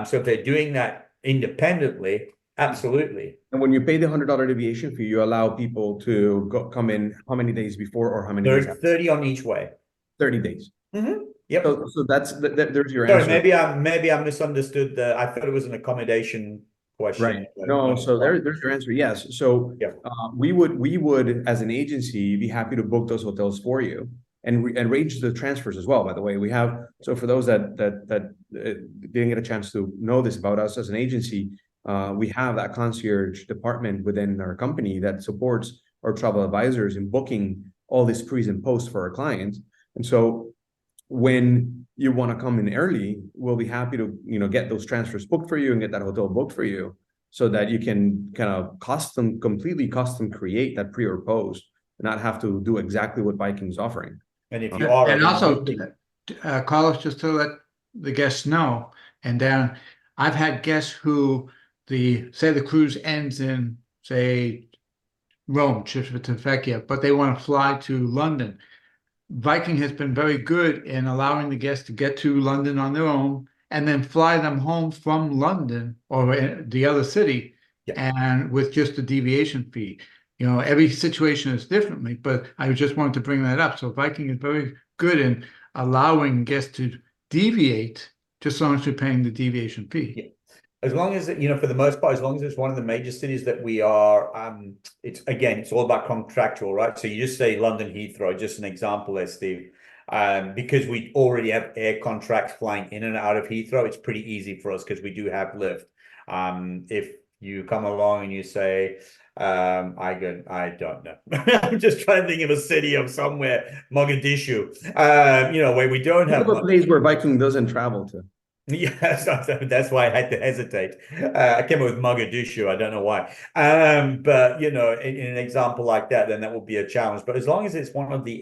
So if they're doing that independently, absolutely. And when you pay the $100 deviation fee, you allow people to come in how many days before or how many days after? 30 on each way. 30 days. Mm-hmm. Yep. So there's your Sorry, answer. maybe I misunderstood. I thought it was an accommodation question. Right. No, so there's your answer. Yes. So we would as an agency be happy to book those hotels for you and arrange the transfers as well. By the way, we have, so for those that didn't get a chance to know this about us as an agency, we have that concierge department within our company that supports our travel advisors in booking all these pre and post for our clients. And so when you want to come in early, we'll be happy to, get those transfers booked for you and get that hotel booked for you, so that you can kind of completely custom create that pre or post and not have to do exactly what Viking's offering. And if you are, and also, Carlos, just to let the guests know. And then I've had guests who say the cruise ends in, say, Rome, Civitavecchia, but they want to fly to London. Viking has been very good in allowing the guests to get to London on their own and then fly them home from London or the other city, and with just a deviation fee. You know, every situation is differently, but I just wanted to bring that up. So Viking is very good in allowing guests to deviate just as long as you're paying the deviation fee. Yeah. As long as, you know, for the most part, as long as it's one of the major cities that we are, it's all about contractual, right? So you just say London Heathrow, just an example there, Steve. Because we already have air contracts flying in and out of Heathrow, it's pretty easy for us because we do have lift. If you come along and you say, I don't know. I'm just trying to think of a city of somewhere, Mogadishu, you know, where we don't have a place where Viking doesn't travel to. Yes, that's why I had to hesitate. I came up with Mogadishu. I don't know why. But you know, in an example like that, then that would be a challenge. But as long as it's one of the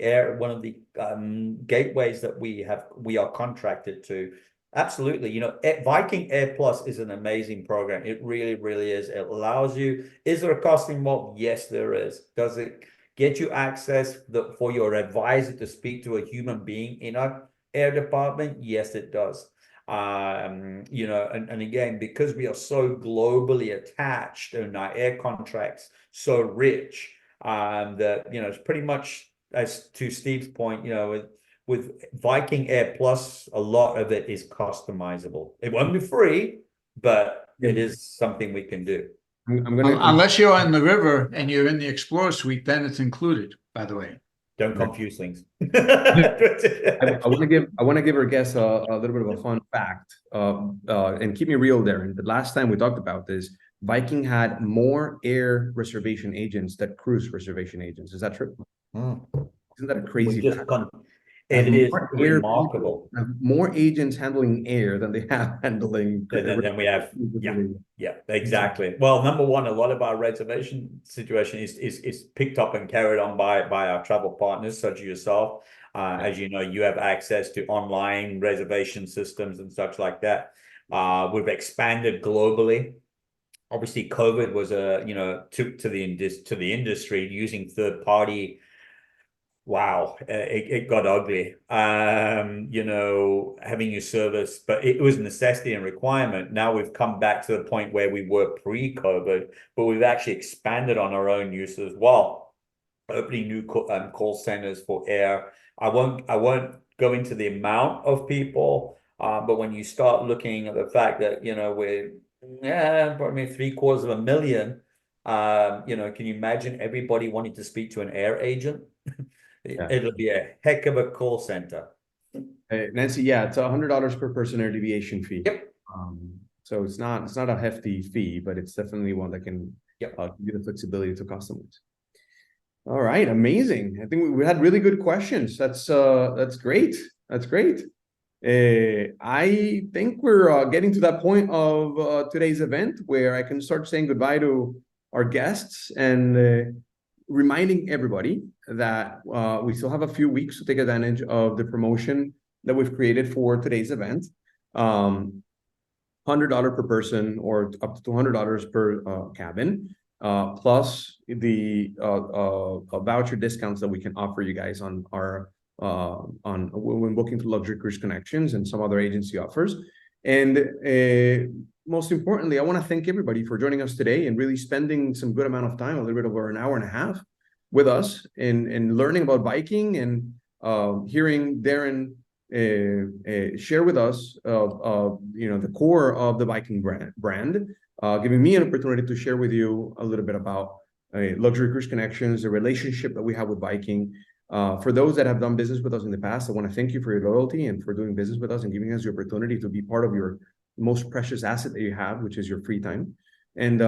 gateways that we are contracted to, absolutely. You know, Viking Air Plus is an amazing program. It really, really is. It allows you. Is there a cost involved? Yes, there is. Does it get you access for your advisor to speak to a human being in our air department? Yes, it does. You know, and again, because we are so globally attached and our air contracts so rich, that, you know, it's pretty much, as to Steve's point, you know, with Viking Air Plus, a lot of it is customizable. It won't be free, but it is something we can do. Unless you're on the river and you're in the Explorer Suite, then it's included, by the way. Don't confuse things. I want to give our guests a little bit of a fun fact, and keep me real, Darren. The last time we talked about this, Viking had more air reservation agents than cruise reservation agents. Is that true? Isn't that a crazy fact? It is remarkable. More agents handling air than they have handling. Then we have, yeah, exactly. Well, number one, a lot of our reservation situation is picked up and carried on by our travel partners, such as yourself. As you know, you have access to online reservation systems and such like that. We've expanded globally. Obviously, COVID was to the industry using third party. Wow, it got ugly. You know, having your service, but it was a necessity and requirement. Now we've come back to the point where we were pre-COVID, but we've actually expanded on our own use as well, opening new call centers for air. I won't go into the amount of people, but when you start looking at the fact that, you know, we're probably 750,000, you know, can you imagine everybody wanting to speak to an air agent? It'll be a heck of a call center. Nancy, yeah, it's $100 per person air deviation fee. Yep. So it's not a hefty fee, but it's definitely one that can give you the flexibility to customers. All right, amazing. I think we had really good questions. That's great. That's great. I think we're getting to that point of today's event where I can start saying goodbye to our guests and reminding everybody that we still have a few weeks to take advantage of the promotion that we've created for today's event. $100 per person or up to $200 per cabin, plus the voucher discounts that we can offer you guys on our when booking through Luxury Cruise Connections and some other agency offers. And most importantly, I want to thank everybody for joining us today and really spending some good amount of time, a little bit over an hour and a half, with us and learning about Viking and hearing Darren share with us you know, the core of the Viking brand, giving me an opportunity to share with you a little bit about Luxury Cruise Connections, the relationship that we have with Viking. For those that have done business with us in the past, I want to thank you for your loyalty and for doing business with us and giving us the opportunity to be part of your most precious asset that you have, which is your free time. And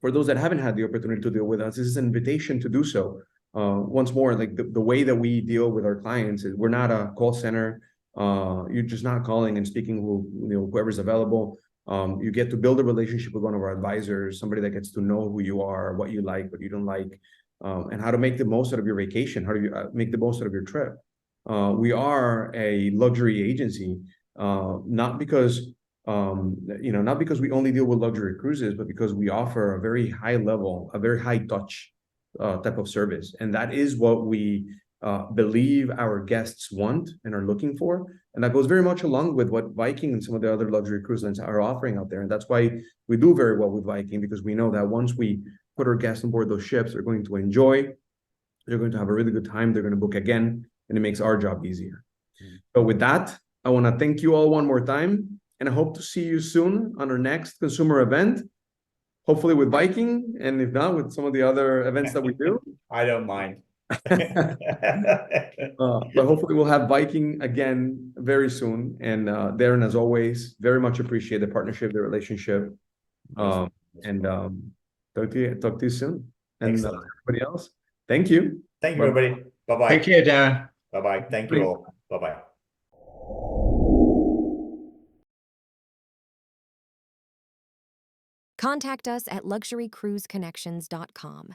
for those that haven't had the opportunity to deal with us, this is an invitation to do so. Once more, like the way that we deal with our clients is we're not a call center. You're just not calling and speaking whoever's available. You get to build a relationship with one of our advisors, somebody that gets to know who you are, what you like, what you don't like, and how to make the most out of your vacation, how do you make the most out of your trip. We are a luxury agency not because not because we only deal with luxury cruises, but because we offer a very high level, a very high touch type of service, and that is what we believe our guests want and are looking for. And that goes very much along with what Viking and some of the other luxury cruise lines are offering out there. And that's why we do very well with Viking, because we know that once we put our guests on board those ships, they're going to enjoy, they're going to have a really good time, they're going to book again, and it makes our job easier. So with that, I want to thank you all one more time, and I hope to see you soon on our next consumer event, hopefully with Viking, and if not, with some of the other events that we do. I don't mind. But hopefully we'll have Viking again very soon. And Darren, as always, very much appreciate the partnership, the relationship. Talk to you soon. And everybody else, thank you. Thank you, everybody. Bye-bye. Take care, Darren. Bye-bye. Thank you all. Bye-bye. Contact us at luxurycruiseconnections.com.